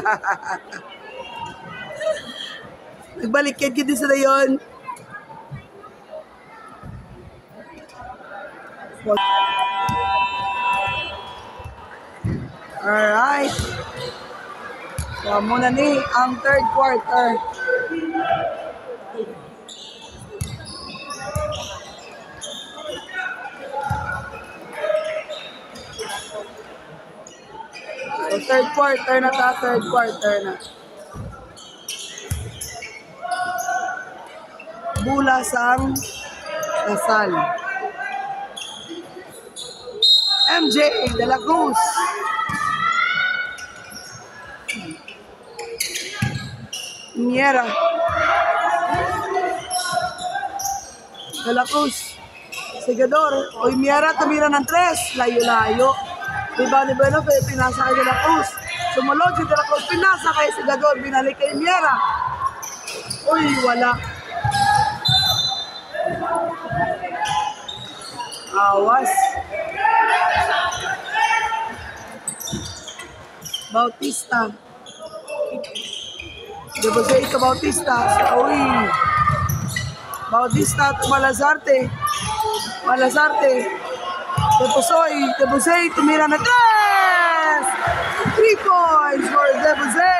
Nagbaliktad ka din sa dayon. Alright. So, muna ni ang third quarter. So, third quarter na ta, third quarter na. Bulasang Lasal. MJ de la Cruz. Miera. De la Cruz. Segador. Oy, Miera, tumira ng 3. Layo-layo. Diba ni Bueno, pinasa kay De La Cruz. Sumunod si De La Cruz, pinasa kay Segador, binalik kay Miera. Uy, wala. Awas. Bautista. Debose ito Bautista. Uy. Bautista at Malazarte. Malazarte. Debose, tumira na 3! 3 points for Debose.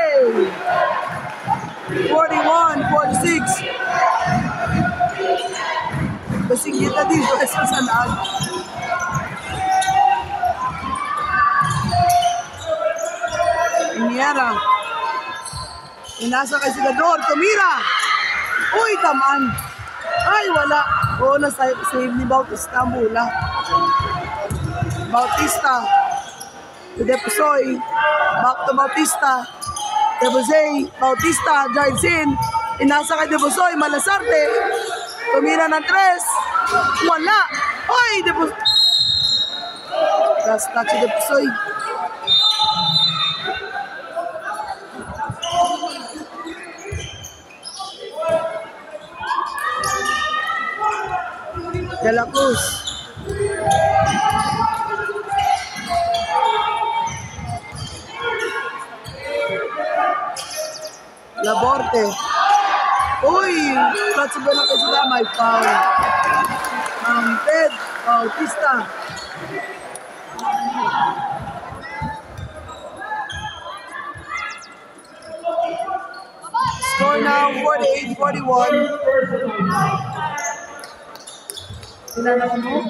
41-46. Kasing kita dito sa sanag. Miera. Inasa kay Segador, tumira. Uy, tamaan. Ay, wala. Oo, na-save ni Bautista ang bola. Bautista to Deposoy, back to Bautista, Debose, Bautista, drives in, inasa kay Deposoy, Malazarte, tumira ng 3, wala, oy, Deposoy, last touch Deposoy, De La Cruz, Laborte. Uy! Platsubo na kasi na may foul. Ted Bautista. Score now 48-41. Tinanong mo?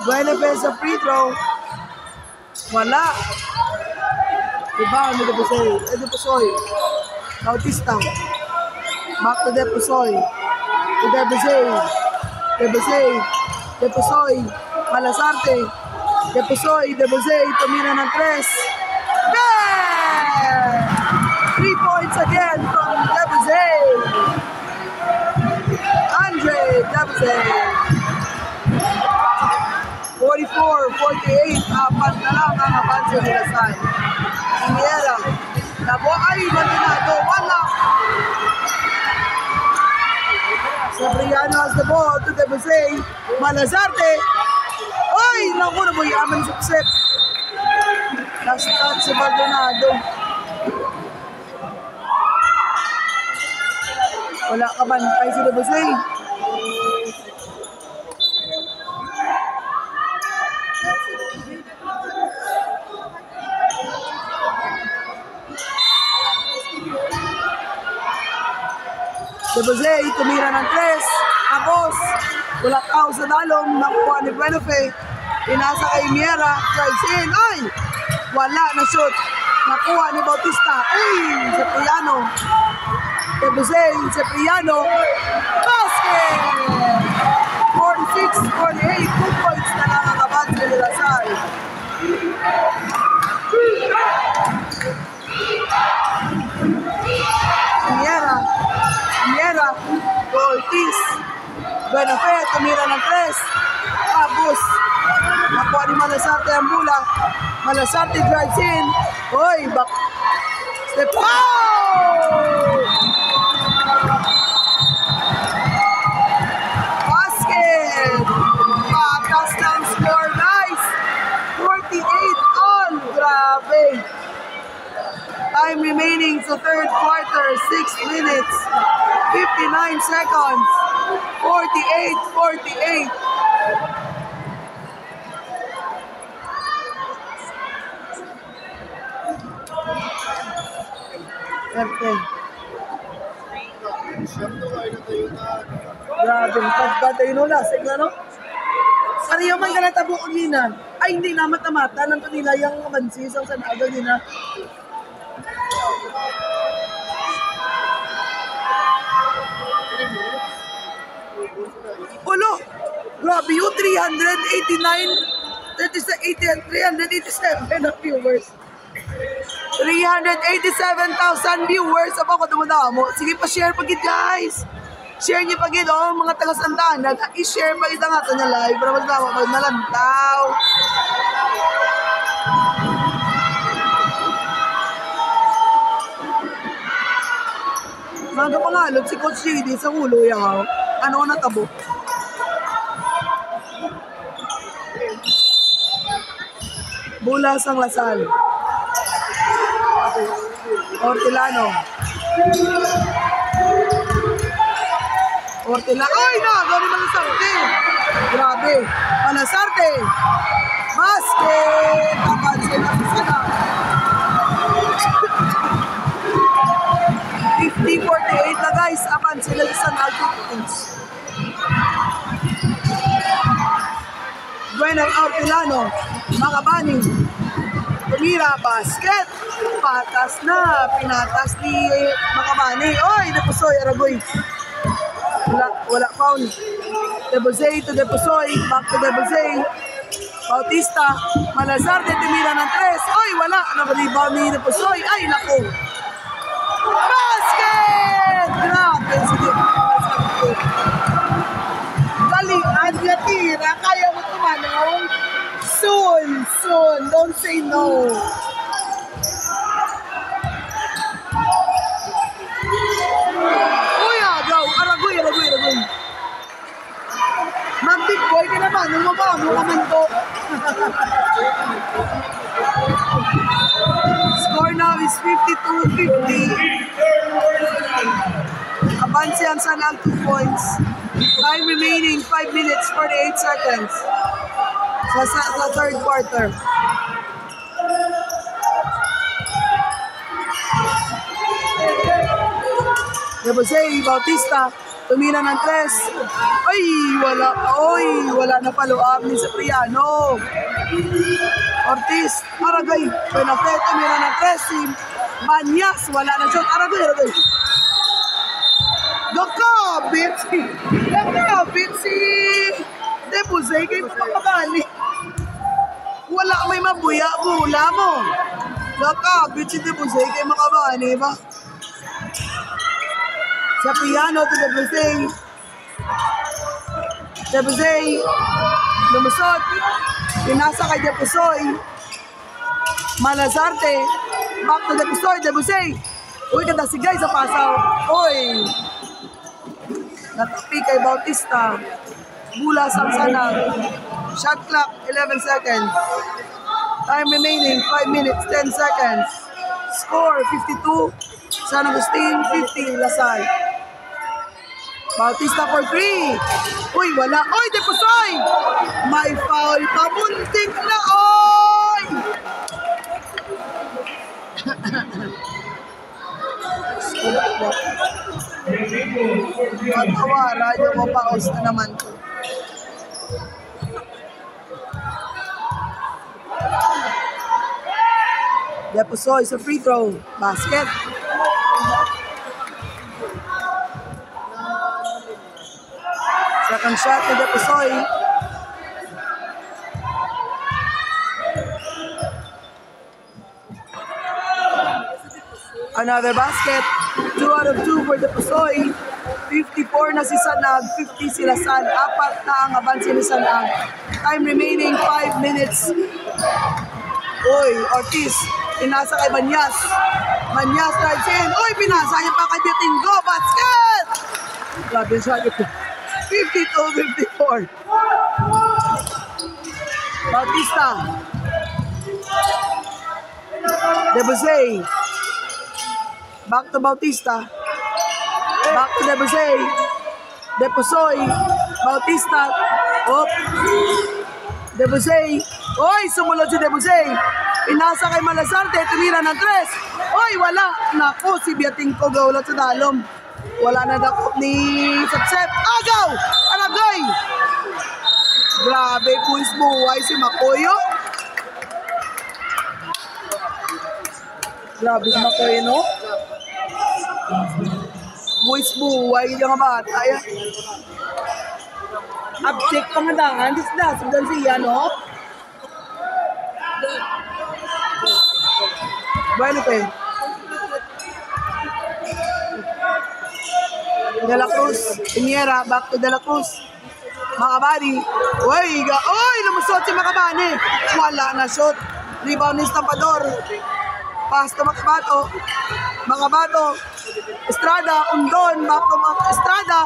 Buenapes sa free throw. Wala. Rebound ni Deposoy. Bautista. Back to Deposoy. To Deposoy. Malazarte. Deposoy. Tumira ng 3. Yeah! 3 points again from Deposoy. Andre Deposoy. 44-48. Apat na lang ang abanse ni Lasal. Miera. Nabo ay matinado. Wala. Cipriano has the ball to Debusay. Malazarte. Oy, naku na boy, aman sa set. Last touch si Baldonado. Wala ka bantay si Debusay. Debusay, tumira ng 3. Tapos, wala tao sa dalong. Nakuha ni Buenafe. Pinasa kay Miera. Drives in. Ay! Wala na shoot. Nakuha ni Bautista. Ay! Cipriano. Debusay, Cipriano. Basket! 46-48. 2 points na nakakabat sa Lilasal. Miera, Ortiz, Buenafe, tumira ng 3. Tapos, nakuha ni Malazarte ang bola. Malazarte drives in. Hoy, back. Step out! Basket! Patas ng score, guys. 48 all. Grabe. Time remaining sa third quarter, 6 minutes, 59 seconds, 48-48. Grabe, pagbatay no, lasig na no? Sariyo man ka natabo ko gina. Ay, hindi na mata-mata, nang kanila yung kabansis ang sanaga gina. Ulo! Grabe yun, 387 na viewers. 387,000 viewers. Aba ko dumada mo. Sige pa share pagid guys. Share niyo pagid oh, mga taga-Santa Ana. I-share pagid ang ato niya live para magdawa pag nalantaw. Mga pangalog si Coach JD sa ulo yaw. Ano na tabo? Bulas ang Lasal. Ortilano. Ay na! Gawin Malazarte. Grabe. Malazarte. Basket. Tapan sila sa sana. 50-48 na guys. Apan sila sa sana. Buenang Ortilano. Makabani. Tumira, basket. Patas na. Pinatas ni Makabani. Oy, Depusoy, Aragoy. Wala foul. Debusay to Depusoy. Back to Debusay. Bautista. Malazarte, tumira ng 3. Oy, wala. Nabalibaw ni Depusoy. Ay, naku. Basket! Grabe. Sige. Galing. Adya tira. Kaya mo tumanong. Soon. Don't say no. Uy, agaw. Aragoy. Mag-big boy ka naman. Nung mabamo ka man to. Score now is 52-50. Abansihan sana ang 2 points. Time remaining 5 minutes 48 seconds. Sa third quarter. Debusay, Bautista, tumira ng 3. Ay, wala na follow-up ni Cipriano. Ortiz, Aragay, Buenafe, tumira ng 3. Manyas, wala na shot. Aragay. Dokabit si Debusay, kayo papakabali. Wala may mabuya, bula mo. Dokabit si Debusay, kayo makabali ba? Cipriano to Debusay. Lumusot. Pinasa kay Depusoy. Malazarte. Back to Debusay. Uy, kata si guys sa pasaw. Uy. Natapi kay Bautista. Bulas ang sanang. Shot clock, 11 seconds. Time remaining, 5 minutes, 10 seconds. Score, 52. San Agustin, 50. Lasal. Bautista for 3. Uy, wala. Uy, Deposoy! May foul. Pamuntik na, oy! Matawara yung mapaos na naman ko. Deposoy sa free throw. Basket. Second shot ni Deposoy. Another basket. 2 out of 2 for Deposoy. 54 na si Sanag, 50 si Lasal. 4 na ang abansi ni Sanag. Time remaining 5 minutes. Uy, Ortiz. Pinasa kay Banyas. Banyas drives in. Uy, pinasa niya pa kay Biatingo. Basket! Grabe siya. 52-54. Bautista. Debusay. Back to Bautista. Back to Debusay. Deposoy. Bautista. Op. Debusay. Oy, sumunod si Debusay. Pinasa kay Malasarte. Tumira ng 3. Oy, wala. Naku, si Biatingko gawlat sa dalom. Wala na dakot ni Sapsep. Agaw! Aragay! Grabe, puwis buhay si Makoyo. Grabe si Makoyo, no? Puwis buhay yung bata. Upcheck pa nga dangan. Disda, sundan siya, no? Bueno, pe. De La Cruz, Iniera, back to De La Cruz. Makabani. Uy, lumusot si Makabani. Wala na shot. Rebound ni Estampador. Pass to Makabato. Makabato. Estrada, Undon, back to Estrada.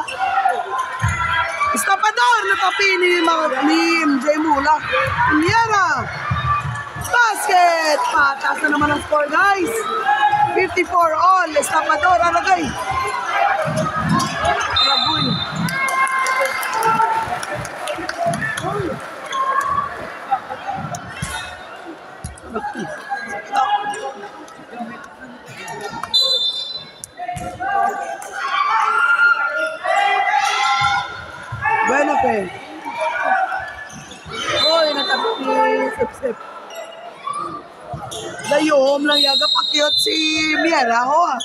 Estampador, natapi ni MJ Mula. Iniera. Basket! Patas na naman ang score, guys. 54 all. Estampador, Aragay. Rabuy. Bueno, pe. Oy, natapi. Sip-sip. Dayom lang yaga pakyot si Miera, ho ah.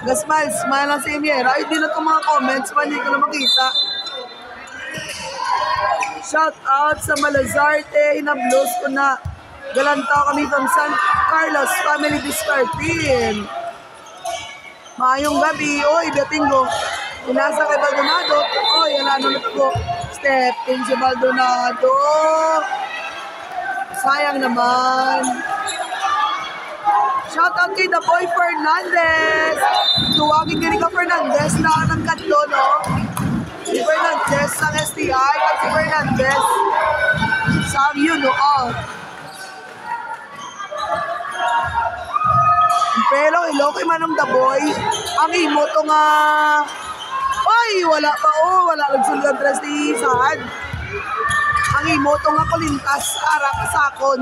Smile lang si Miera. Hindi na itong mga comments, hindi ko na makita. Shout out sa Malazarte, hinablos ko na. Galantaw kami from San Carlos Family Discardin. Maayong gabi, oy, Biatingo. Pinasa kay Baldonado, oy, wala na natabo. Step in si Baldonado. Sayang naman. Shout out kay The Boy Fernandez. Tuwagin ka rin ka Fernandez na ng katlo, no? Si Fernandez ng STI at si Fernandez sa UNO. Pero ilo kay Manong The Boy. Ang imo to nga. Ay, wala pa wala nagsulat dress ni Sahad. Ang imo to nga kulintas ara kasakon.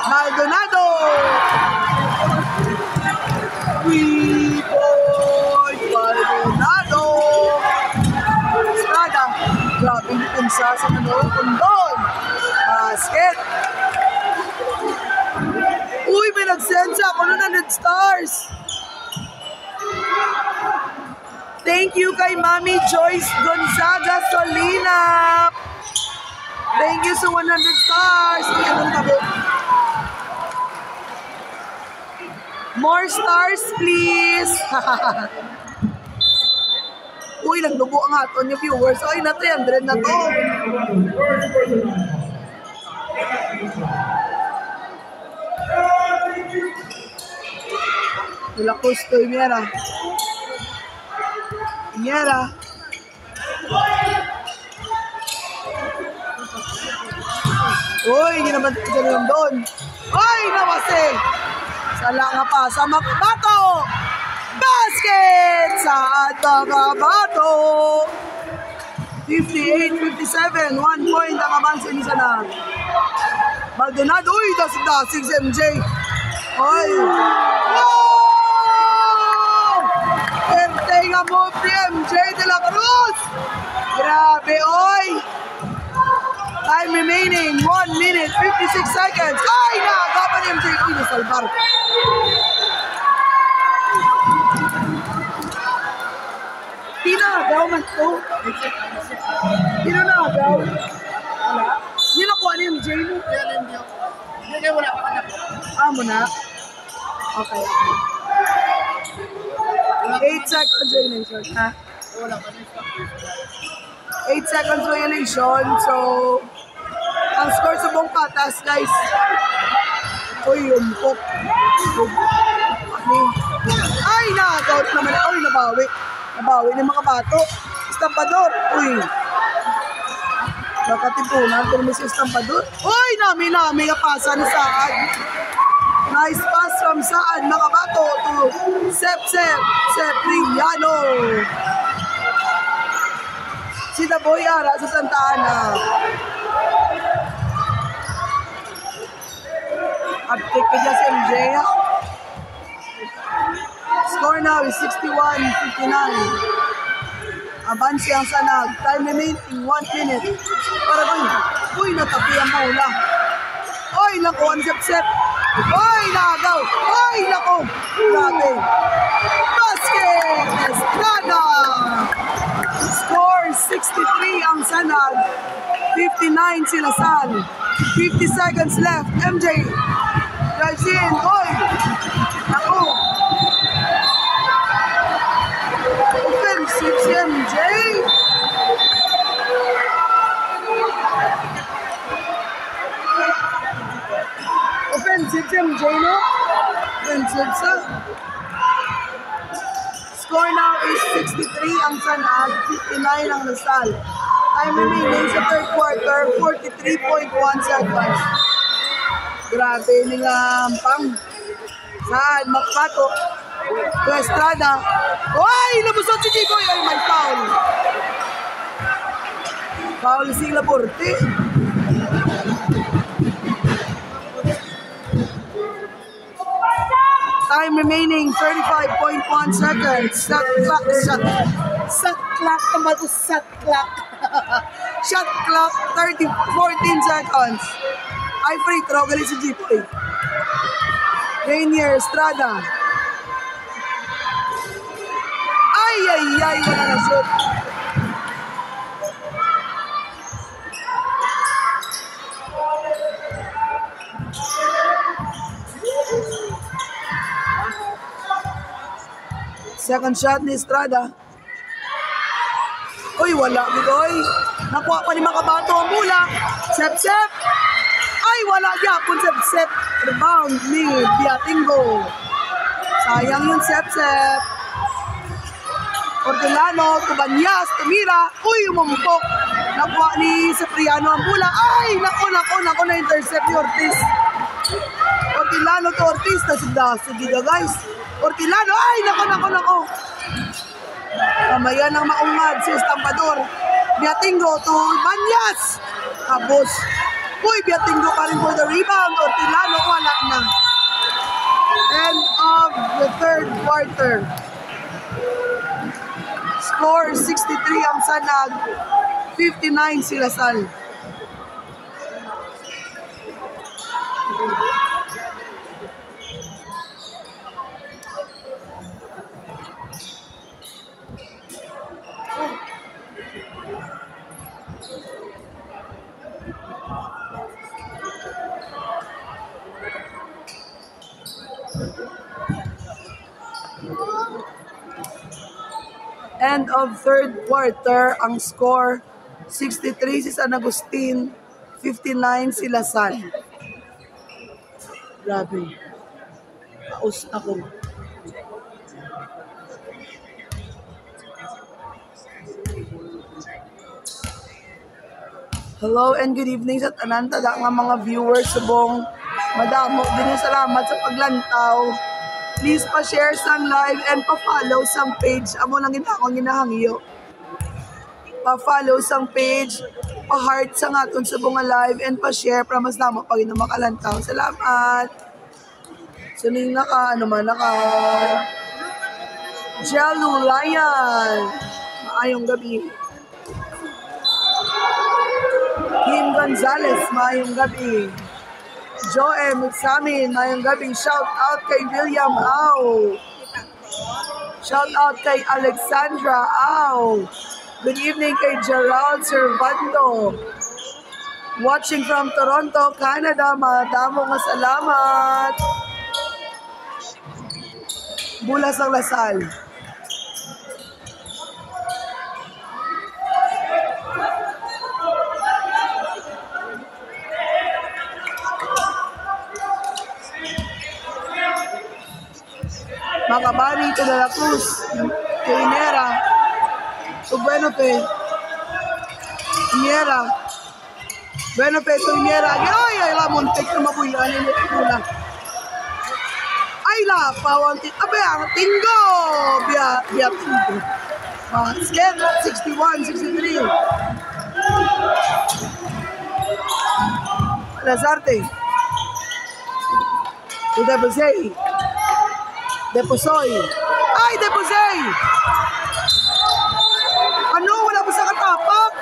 Maldonado. Boy Maldonado. Estrada. Grabe yung pinsa sa Manong Kundon. Basket. Uy, may nag-send sa ako na 100 stars. Thank you kay Mami Joyce Gonzaga Solina. Thank you sa 100 stars. Anong tabo? More stars, please. Uy, nagdubo ang aton yung viewers. Ay, na 300 na to. Nilakos to Imiera. Imiera. Uy, ginabantay ko dyan doon. Ay, nawase. Sala nga pa sa Makabato. Basket sa Makabato. 58-57. 1 point ang abanse ni Sanag. Maldonado. Uy, dasig-dasig si MJ. Ay. Oh! Pertenga mo si MJ de la Cruz. Grabe, oy. Time remaining, 1 minute, 56 seconds. Ay, nakagapan ni MJ. Uy, nasalbar. Pinagaw man to. Pinagaw. Wala. Hindi nakuha ni MJ mo. Hindi, wala pa ka. Mo na. Okay. 8 seconds violation, ha? Wala pa. 8 seconds violation, so ang score sa buong patas, guys. Uy, umpok. Ay, na-out naman. Uy, nabawi. Nabawi ng mga bato. Estampador. Uy. Nakatipunan. Turmis yung estampador. Uy, nami kapasa ni Saad. Nice pass from Saad. Makabato to Sepriano. Si Daboy Ara sa Santa Ana. Uptick ka dyan si MJ. Score now is 61-59. Abansi ang Sanag. Time remaining 1 minute. Para bang, uy, natapi ang maula. Uy, naku, ang sep-sep. Uy, nagaw. Uy, naku. Grabe. Basket! Estrada! Score 63 ang Sanag. 59 sila San. 50 seconds left. MJ. Drives in. Uy. Naku. Offensive si MJ. Offensive si MJ, no? Offensive sa. Score now is 63 ang Sanag, 59 ang Lasal. Time remaining sa third quarter, 43.1 seconds. Grabe nilang pang. Saan? Makabato. To Estrada. Uy! Nabusot si Chico. Ay, may foul. Foul si Laporte. Time remaining 35.1 seconds. Shot clock. Shot clock. Shot clock. Shot clock. 14 seconds. Ay, free throw. Galing si Chico. Rainier Estrada. Ay, wala na shoot. Second shot ni Estrada. Uy, wala, Bigoy. Nakuha pa ni Makabato ang bola. Sep-sep. Ay, wala yapon Sep-sep. Rebound ni Biatingo. Sayang yung Sep-sep. Ordelano, Tubanyas, tumira. Uy, umumupok. Nakuha ni Sepriano ang bola. Ay, naku, na-intercept ni Ortiz. Ordelano to Ortiz. Nasig dito, guys. Ordelano, ay, naku. Kamaya ng maungad si Estampador. Biatingo to Banyas. Tapos, uy, Biatingo pa rin for the rebound. Ordelano, wala na. End of the third quarter. Score 63 ang Sanag, 59 si Lasal. End of third quarter, ang score 63 si San Agustin, 59 si Lasal. Grabe. Kaus ako. Hello and good evening sa tanan tada nga mga viewers subong madamo din salamat sa paglantaw. Please pa-share sang live and pa-follow sang page. Amo lang akong ginahangyo. Pa-follow sang page, pa-heart sang aton subong nga live and pa-share para mas damo pag makalantaw. Salamat. Suning naka Jelulayan. Maayong gabi. Kim Gonzalez, maayong gabi. Joem Mutsamin, maayong gabi. Shout out kay William Au. Shout out kay Alexandra Au. Good evening kay Gerald Servando. Watching from Toronto, Canada. Madamo nga salamat. Bulas ang Lasal. Macabani to De La Cruz, Inera, to Bueno Pe, Inera, Bueno Pe to Inera, ay la montek na mabuyan ni Tula. Ay la, pawanti, abe ang tinggo, biya tinggo. Basket, 61-63. Lazarte, to Debosay. Deposoy. Ay, Deposoy! Ano? Wala pa sa katapak?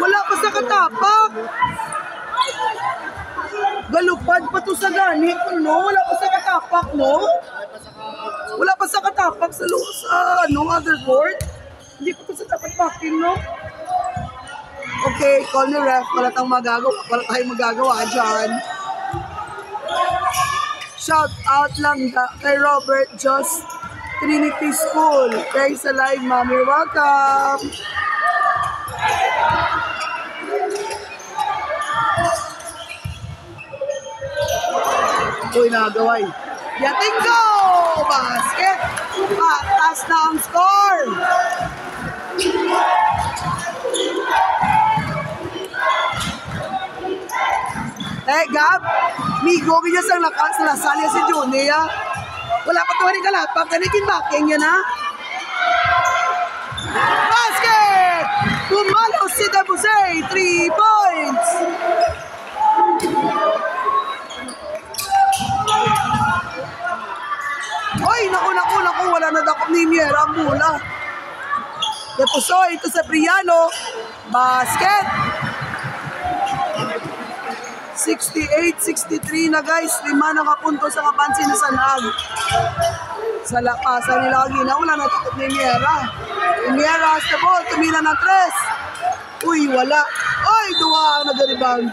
Wala pa sa katapak? Galupad pa to sa ganit, no? Wala pa sa katapak, no? Wala pa sa katapak sa other board? Hindi ko to sa tapat pakin, no? Okay, call ni ref. Wala tayong magagawa dyan. Shout out lang kay Robert Just Trinity School. Thanks sa live, ma'am. You're welcome. Uy, nagaway. Yating go! Basket! Taas na ang score! Gab, migo niya sa lasalya si Juni, ha? Wala pa tuwa rin kalapag, kanikin baking yan, ha? Basket! Pumalo si Debusay, 3 points! Oy, naku, wala na dakop ni Miera ang mula. Debusoy, ito sa Briano. Basket! 68-63 na guys, 5 nakapunto sa kapansin na Sanag. Sa lakasan nila kagina, wala na takot ni Miera. Miera has the ball, tumila ng 3. Uy, wala. Uy, duwa ang nag-rebound.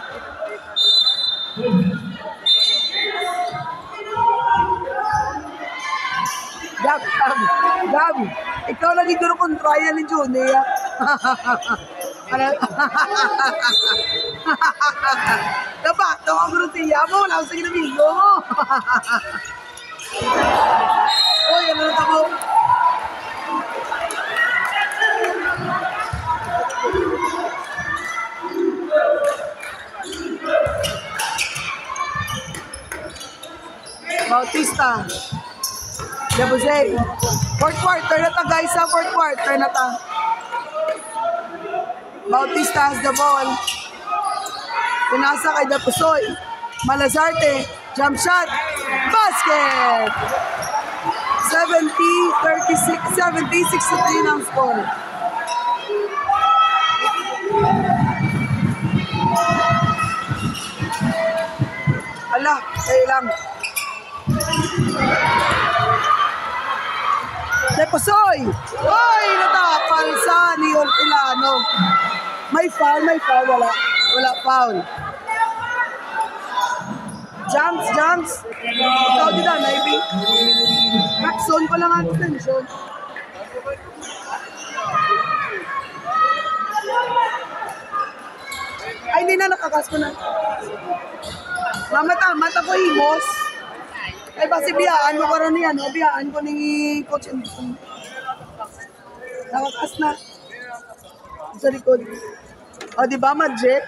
Gab, ikaw lagi guro kong trial ni Juni, ha? Nabato ang grutiya mo, wala ko sa ginamigo mo. Uy, ano na tamo? Bautista. Jabusay. Fourth quarter na ta guys, ha? Fourth quarter na ta. Bautista has the ball. Pinasa kay Deposoy. Malazarte. Jump shot. Basket! 70-63 ng score. Ala, kayo lang. Deposoy! Oy! Natapal sa ni Ortilano. May foul, wala foul. Jumps. Ikaw din na, maybe. Maxon ko lang ang attention. Ay, hindi na, nakakas ko na. Mata ko himos. Ay, basi biyaan mo karon niya, no? Biyaan ko ni Coach Anderson. Nakakas na. Sa likod. O, di ba, Magic?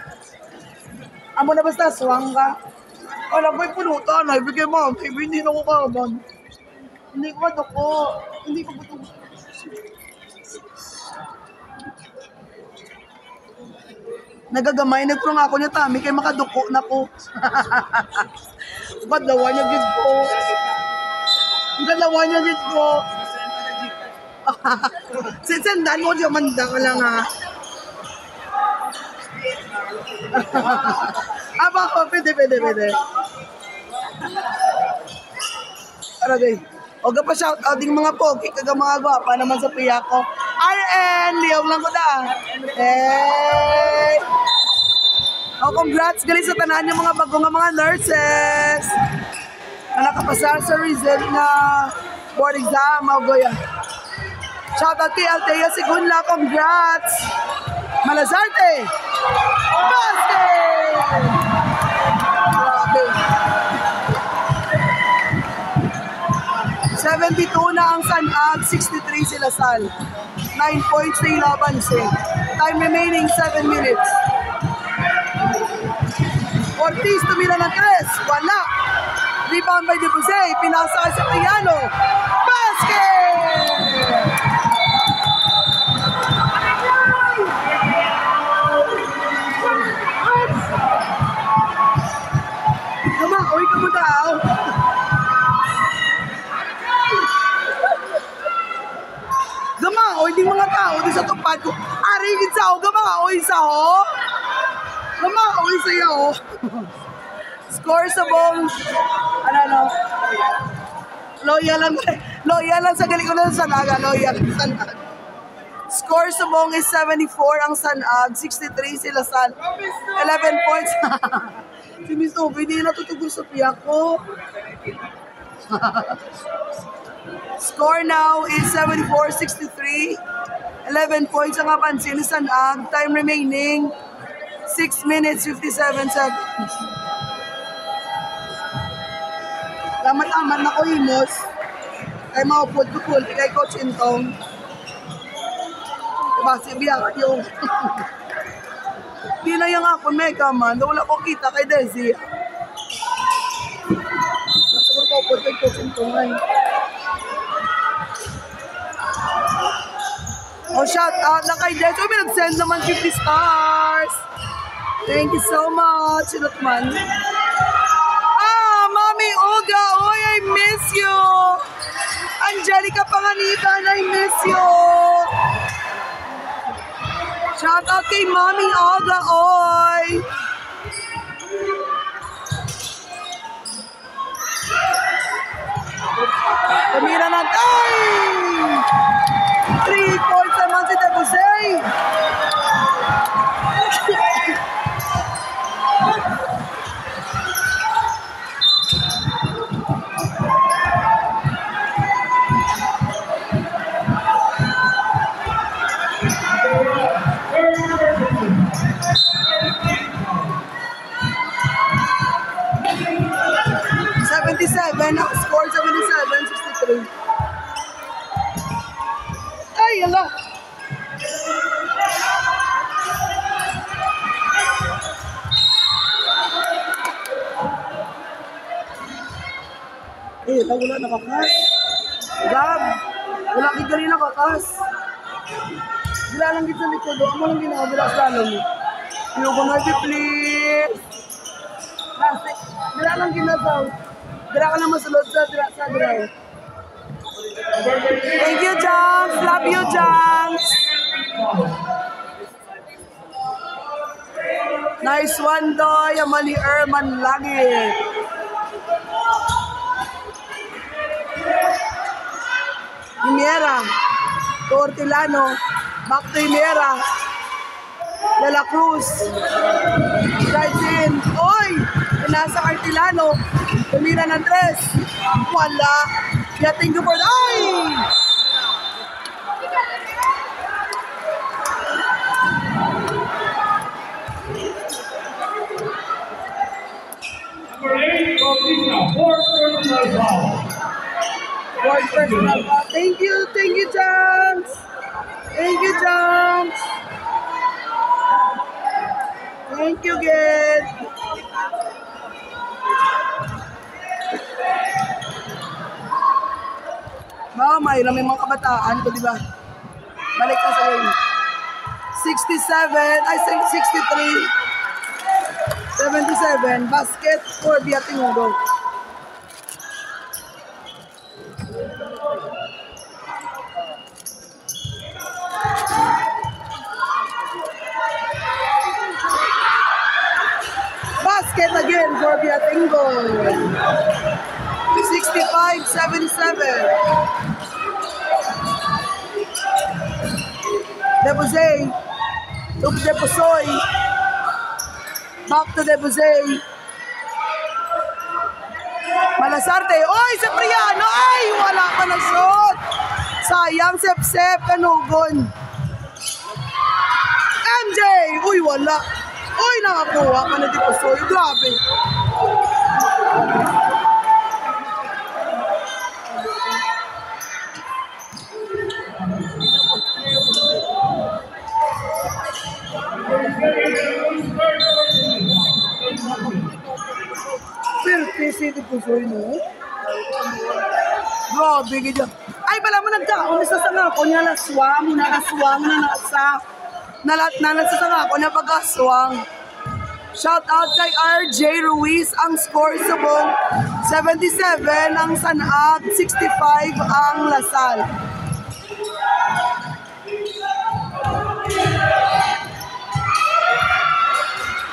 Amo na basta, swang ka. Alam ko yung pulutan. Ibigay mo. Hindi na ko kaman. Hindi ko maduko. Hindi ko buto. Nagagamay. Nagprong ako niya, Tami. Kaya makaduko na ko. Kadlawa niya gid ko. Kadlawa niya gid ko. Sendan mo diyan manda ka lang ha. Aba ko, pwede. Aragay. O pa shout out yung mga pogi, kaga mga gwapa naman sa piya ko. RN, liyaw lang ko na. Hey! O, congrats gali sa tanan yung mga bagong mga nurses na nakapasar sa result na board exam. O, goya. Shout out kay Althea Sigunla, congrats! Malazarte! Basket! Grabe. 72 na ang Sanag, 63 sila Sal. 9 points na ilaban siya. Time remaining 7 minutes. Ortiz tumira ng 3. Wala. Rebound by Debusay. Pinasa sa Triano. Basket! Tama, uwi ka mo daw. Gama, oy di mga tao di sa tupad ko. Ari gid sa o gama, oy sa ho. Gama, oy sa yo. Score sa bong. Ano. Loyal lang sa galing ko na sa Naga, loyal sa Naga. Score sa bong is 74 ang Sanag, 63 sila San. 11 points. Si Miss Obi, di natutugol sa piyak ko. Score now is 74-63. 11 points ang kapansin ni Sanag. Time remaining 6 minutes 57 seconds. Lamat-aman na ko himos. Ay maupod ko pul. Kay Coach Intong. Diba si Biak yung... Di na yung ako mega man. Wala ko kita kay Desi. Nasa ko maupod kay Coach Intong ay. Oh, shout out na kay Desi. May nag-send naman 50 stars. Thank you so much. Sinot man. Mami Olga, oy, I miss you. Angelica Panganiban, I miss you. Shout out kay Mami Olga, oy. Tumira na tayo. 3 points naman si Debusay. Score 77-63. Ay, yala. Wala nakakas. Gab, wala kang gali nakakas. Wala lang dito likod. Doon mo lang ginawa. Wala sa lalong. Yung na please. Wala lang ginawa. Dira ka na masulod sa drive. Thank you, Janks. Love you, Janks. Nice one, Doy. Amali Erman lagi. Imiera. Tortilano. Back to Imiera. De La Cruz. Drives in. Oy! Nasa Artilano. Tumira ng 3. Wala. Getting to board. Ay! Number 8, Bautista, 4th personal foul. 4th personal foul. Thank you, Janks. Thank you, Janks. yun lang may mga kabataan ko, di ba? Balik ka sa game. 67, I think 63. 77, basket for Biatingo. Basket again for Biatingo. 65-77. Debusay. To Debusoy. Back to Debusay. Malasarte. Oy, si Priano. Ay, wala pa na shot. Sayang, sep-sep, kanugon. MJ. Uy, wala. Uy, nakakuha pa na Debusoy. Grabe. City Pusoy, no? Grabe, ganyan. Ay, pala mo nagkakaon sa sanga ko niya laswang, nakaswang na nasa, nasa sanga ko niya pagkaswang. Shout out kay RJ Ruiz, ang score sa bong 77 ang Sanag, 65 ang Lasal.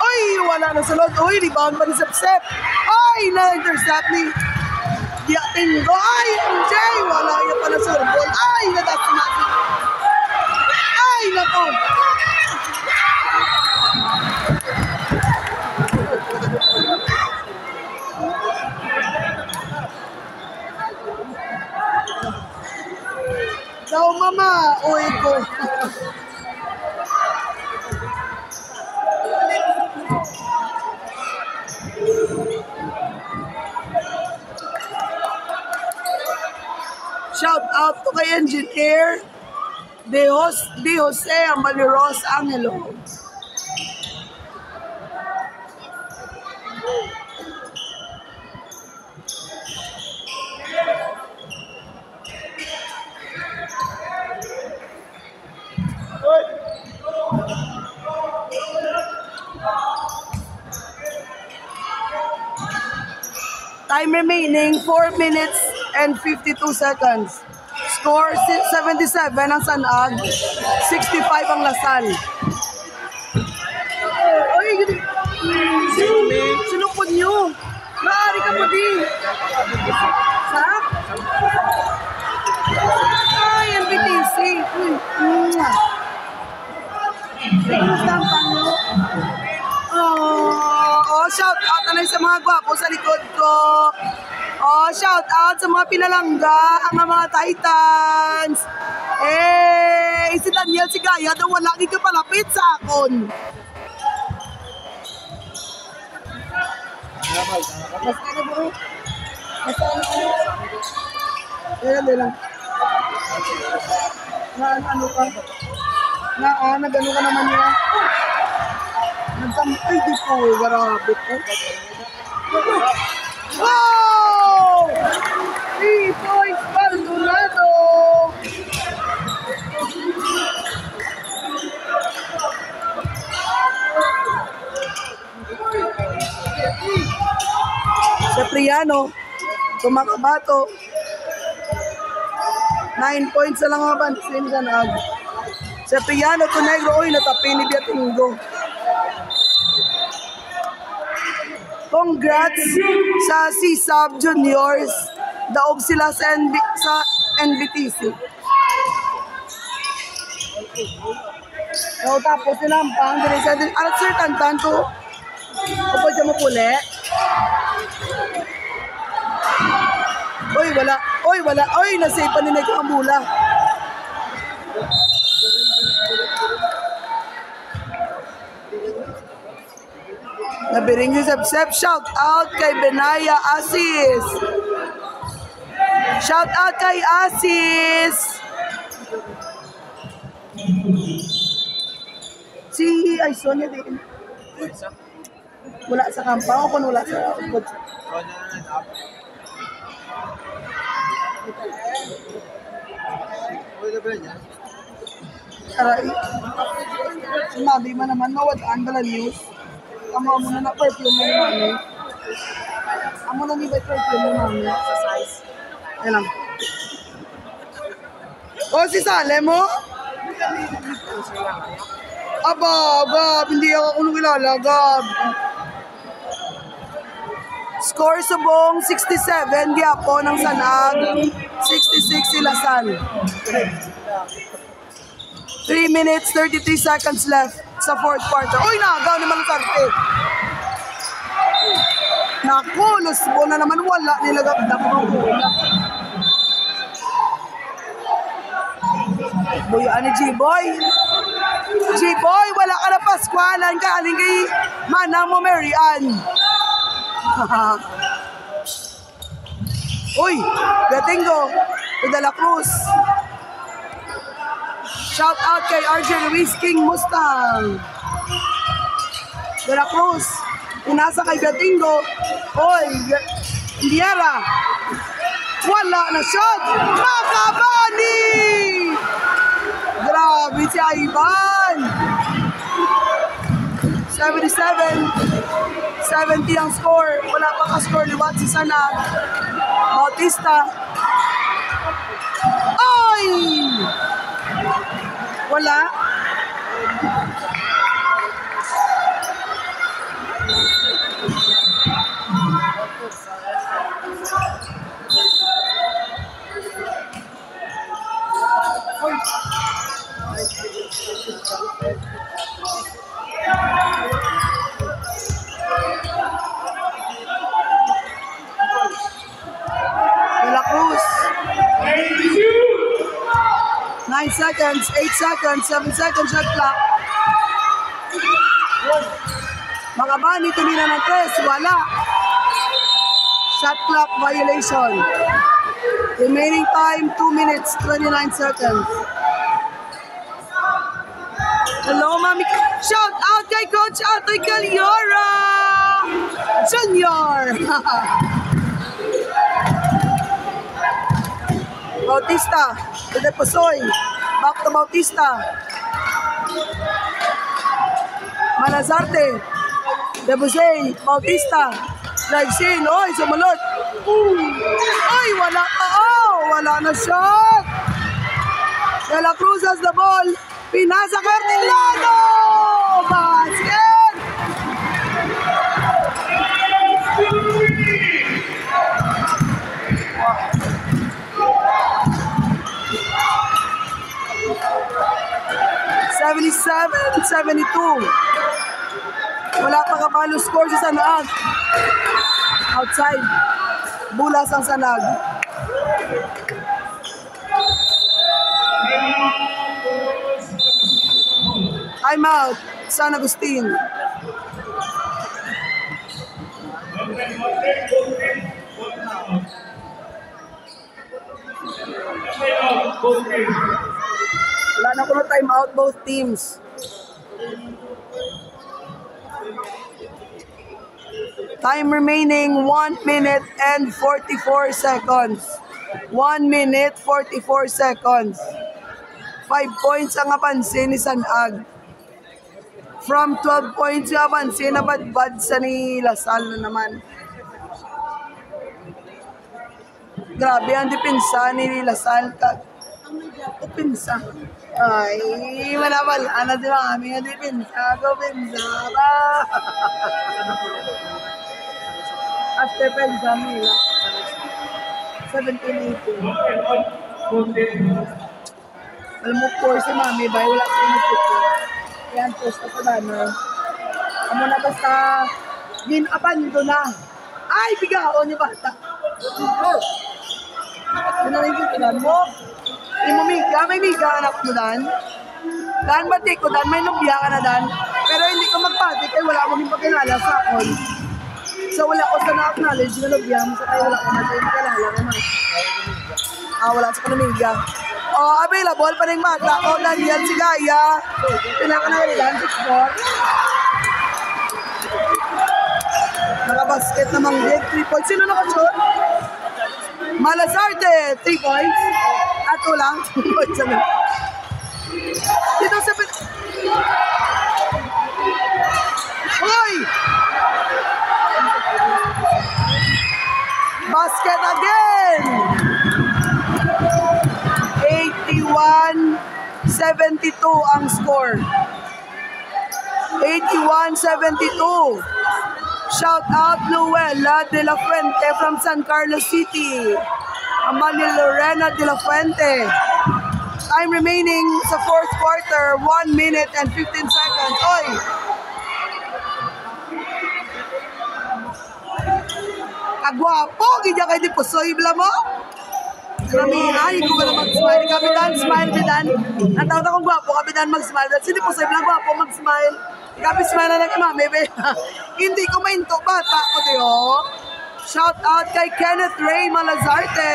Ay, wala na sa load. Uy, rebound pa ni Sep-Sep. Ay, na-intercept ni Biatingo. Ay, MJ, wala yung pala sa ball. Ay, natas na. Ay, nato. Daw, mama. Uy, ko. Shout out to kay Engineer De Jose Ambaliros Angelo. Time remaining 4 minutes and 52 seconds. Score 77 ang Sanag, 65 ang Lasal. Oy, sinupod nyo. Maaari ka po din. Sa? Ay, NBTC. Oh, shout out na sa mga gwapo sa likod ko. Oh, shout out sa mga pinalangga, ang mga Titans. Eh, si Daniel Sigaya daw wala ka palapit sa akon. Mas ano bro? Mas ano? Lang. Ano ka? Nagano ka naman niya? Nagtampay di po, grabe po. Wow! 3 points Maldonado! Cipriano, Tumakabato. 9 points na lang nga ba? Same Sanag. Cipriano to Negro, oy, natapi ni Biatingo. Congrats sa C-Sub Juniors. Daog sila sa NBTC. So, tapos sinampang. Alat sir, tantan to. Kapag dyan mo puli. Oy, wala. Oy, wala. Oy, nasave pa ni Nagkamula. Nabiring yung Sep-Sep. Shout out kay Benaya Asis. Shout out kay Asis. Ay, Sonia din. Wala sa kampang o kung wala sa coach. Aray. Sinabi mo naman, mawadaan bala news. Amo mo na perfume mo mami. Amo na ni ba perfume mo mami? Ayan lang. O, si Sale mo? Aba, Gab, hindi ako kilala, Gab. Score subong 67, Giapo ng Sanag. 66 si Lasal. 3 minutes, 33 seconds left sa fourth quarter. Uy, nagaw ni Malusarte. Naku, lusbo na naman. Wala nilagap-dap mo. Boy, ano G-Boy? G-Boy, wala ka na Pascualan. Kaling kay Manang mo, Mary Ann. Uy, Gatingo. To De La Cruz. Shout out kay RJ Luis King Mustang. De La Cruz. Inasa kay Gatingo. Oy, Indiara. Wala na shot. Makabani! Grabe si Ivan. 77 ang score. Wala pa ka-score ni Watsi Sanag. Bautista. Oy! Wala. De La Cruz. 9 seconds, 8 seconds, 7 seconds, shot clock. Makabani, tumina ng 3, wala. Shot clock violation. Remaining time, 2 minutes, 29 seconds. Hello, Mami. Shout out kay Coach Atoy Caliora Junior. Bautista, to the Pusoy. Back to Bautista. Manazarte. Debusay, Bautista. Lagsin, oy, sumunod. Ay, wala pa, oh, wala na shot. De La Cruz has the ball. Pinasa Cartilano! Basket! $77-72. Wala pa kapalo score sa Sanag. Outside. Bulas ang Sanag. Time out, San Agustin. Wala na ko na time out both teams. Time remaining 1 minute and 44 seconds. 1 minute 44 seconds. 5 points ang napansin ni Sanag. From 12 points yung napansin, nabadbad sa ni Lasal na naman. Grabe ang dipinsa ni Lasal. Pinsa. Ay, manawala na din kami ang dipinsa. Go pinsa ba? After pensa nila. 17-18. Alam mo, poor si Mami, bay, wala siya nagpito. Yan, post ka sa banner. Amo na basta, ginabando na. Ay, bigao ni bata. Ano na yung tinan mo? May miga, may miga anak mo, Dan. Dan, batik ko, Dan, may nubya ka na, Dan. Pero hindi ko magpatik, ay wala mo yung pagkilala sa akon. So, wala ko sa na-acknowledge na nubya mo, sa tayo wala ko na sa yung pagkilala naman. Wala sa kanamiga. Available pa rin magla ko. Daniel Sigaya. Pinaka na kanilang 6-4. Nakabasket namang big 3 points. Sino nakashot? Malasarte 3 points. At ulang 2 points. Dito sa Hoy! Basket again! 81-72 ang score. 81-72. Shout out Luella de la Fuente from San Carlos City. Amalia Lorena de la Fuente. Time remaining sa fourth quarter, 1 minute and 15 seconds. Oy! Kagwapo, gidya kay di pusoy bla mo. Karamihan, hindi ko na mag-smile. Kapitan, smile, kapitan. Natawag akong gwapo, kapitan, mag-smile. Hindi pusoy bla, gwapo, mag-smile. Kapit smile na lang kay mami, be. Hindi ko mainto, bata ko diyo. Shout out kay Kenneth Ray Malazarte.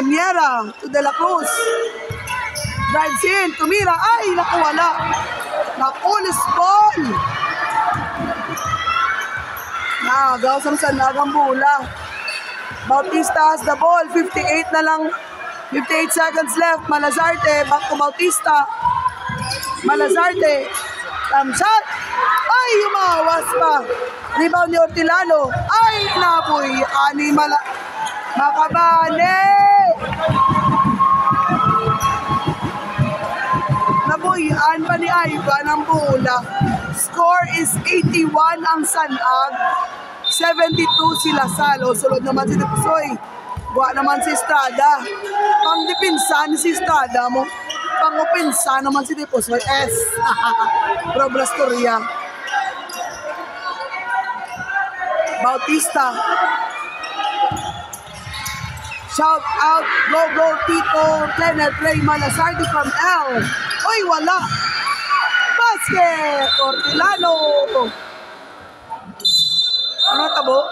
Miera to De La Cruz. Drives in, tumira. Ay, naku, wala. Naku, ball. Nagaw sa nagang bula. Bautista has the ball. 58 na lang. 58 seconds left. Malazarte, back to Bautista. Malazarte. Shot. Ay, umawas pa. Rebound ni Ortilano. Ay, naboy. Ani Makabane. Nabuyan pa ni Ivan ang bola. Score is 81 ang Sanag. 72 si Lasal. O sulod naman si Dipusoy. Buwa naman si Estrada. Pang-dipinsan si Estrada mo. Pang-upinsan naman si Dipusoy. S. Problastoria. Bautista. Shout out, go Tito, Kenneth Ray Malazarte from L. Oy, wala. Basket, Ortilano. Ano tabo?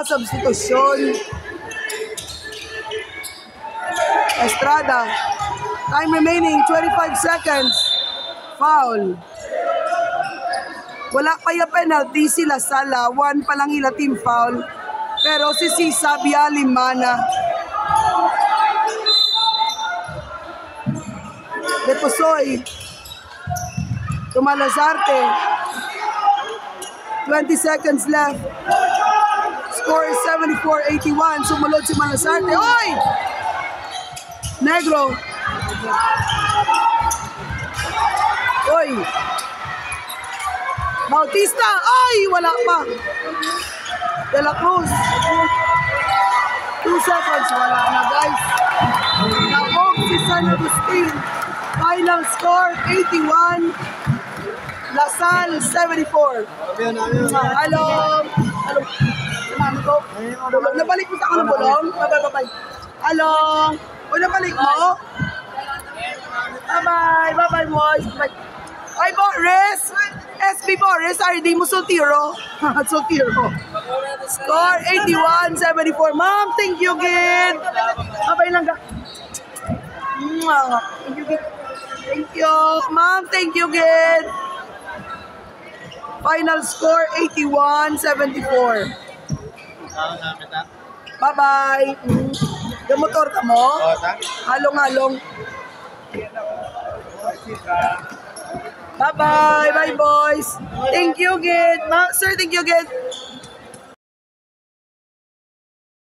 Substitution. Estrada. Time remaining, 25 seconds. Foul. Wala pa yung penalty sila Sala. 1 pa lang ila team foul. Pero si Sisa Bialimana. Deposoy. Tumalazarte. 20 seconds left. Score is 74-81. Sumunod si Malazarte. Oy! Negro. Oy! Bautista. Ay! Wala pa. De La Cruz. 2 seconds. Wala na, guys. Napog si San Agustin. Final score, 81. Lasal, 74. Hello. Hello. Mami ko. Nabalik mo sa ako ng bulong. Bye-bye. Hello. O, nabalik mo? Bye-bye. Bye-bye, boys. Bye. Ay, Boris. SB Boris. Ay, di mo sultiro. Sultiro. Score, 81-74. Ma'am, thank you, Gid. Bye-bye lang ka. Thank you, Gid. Thank you. Ma'am, thank you, Gid. Final score, 81-74. Bye-bye. Yung motor ka mo? Halong-halong. Bye-bye. Bye, boys. Thank you, Gid. Sir, thank you, Gid.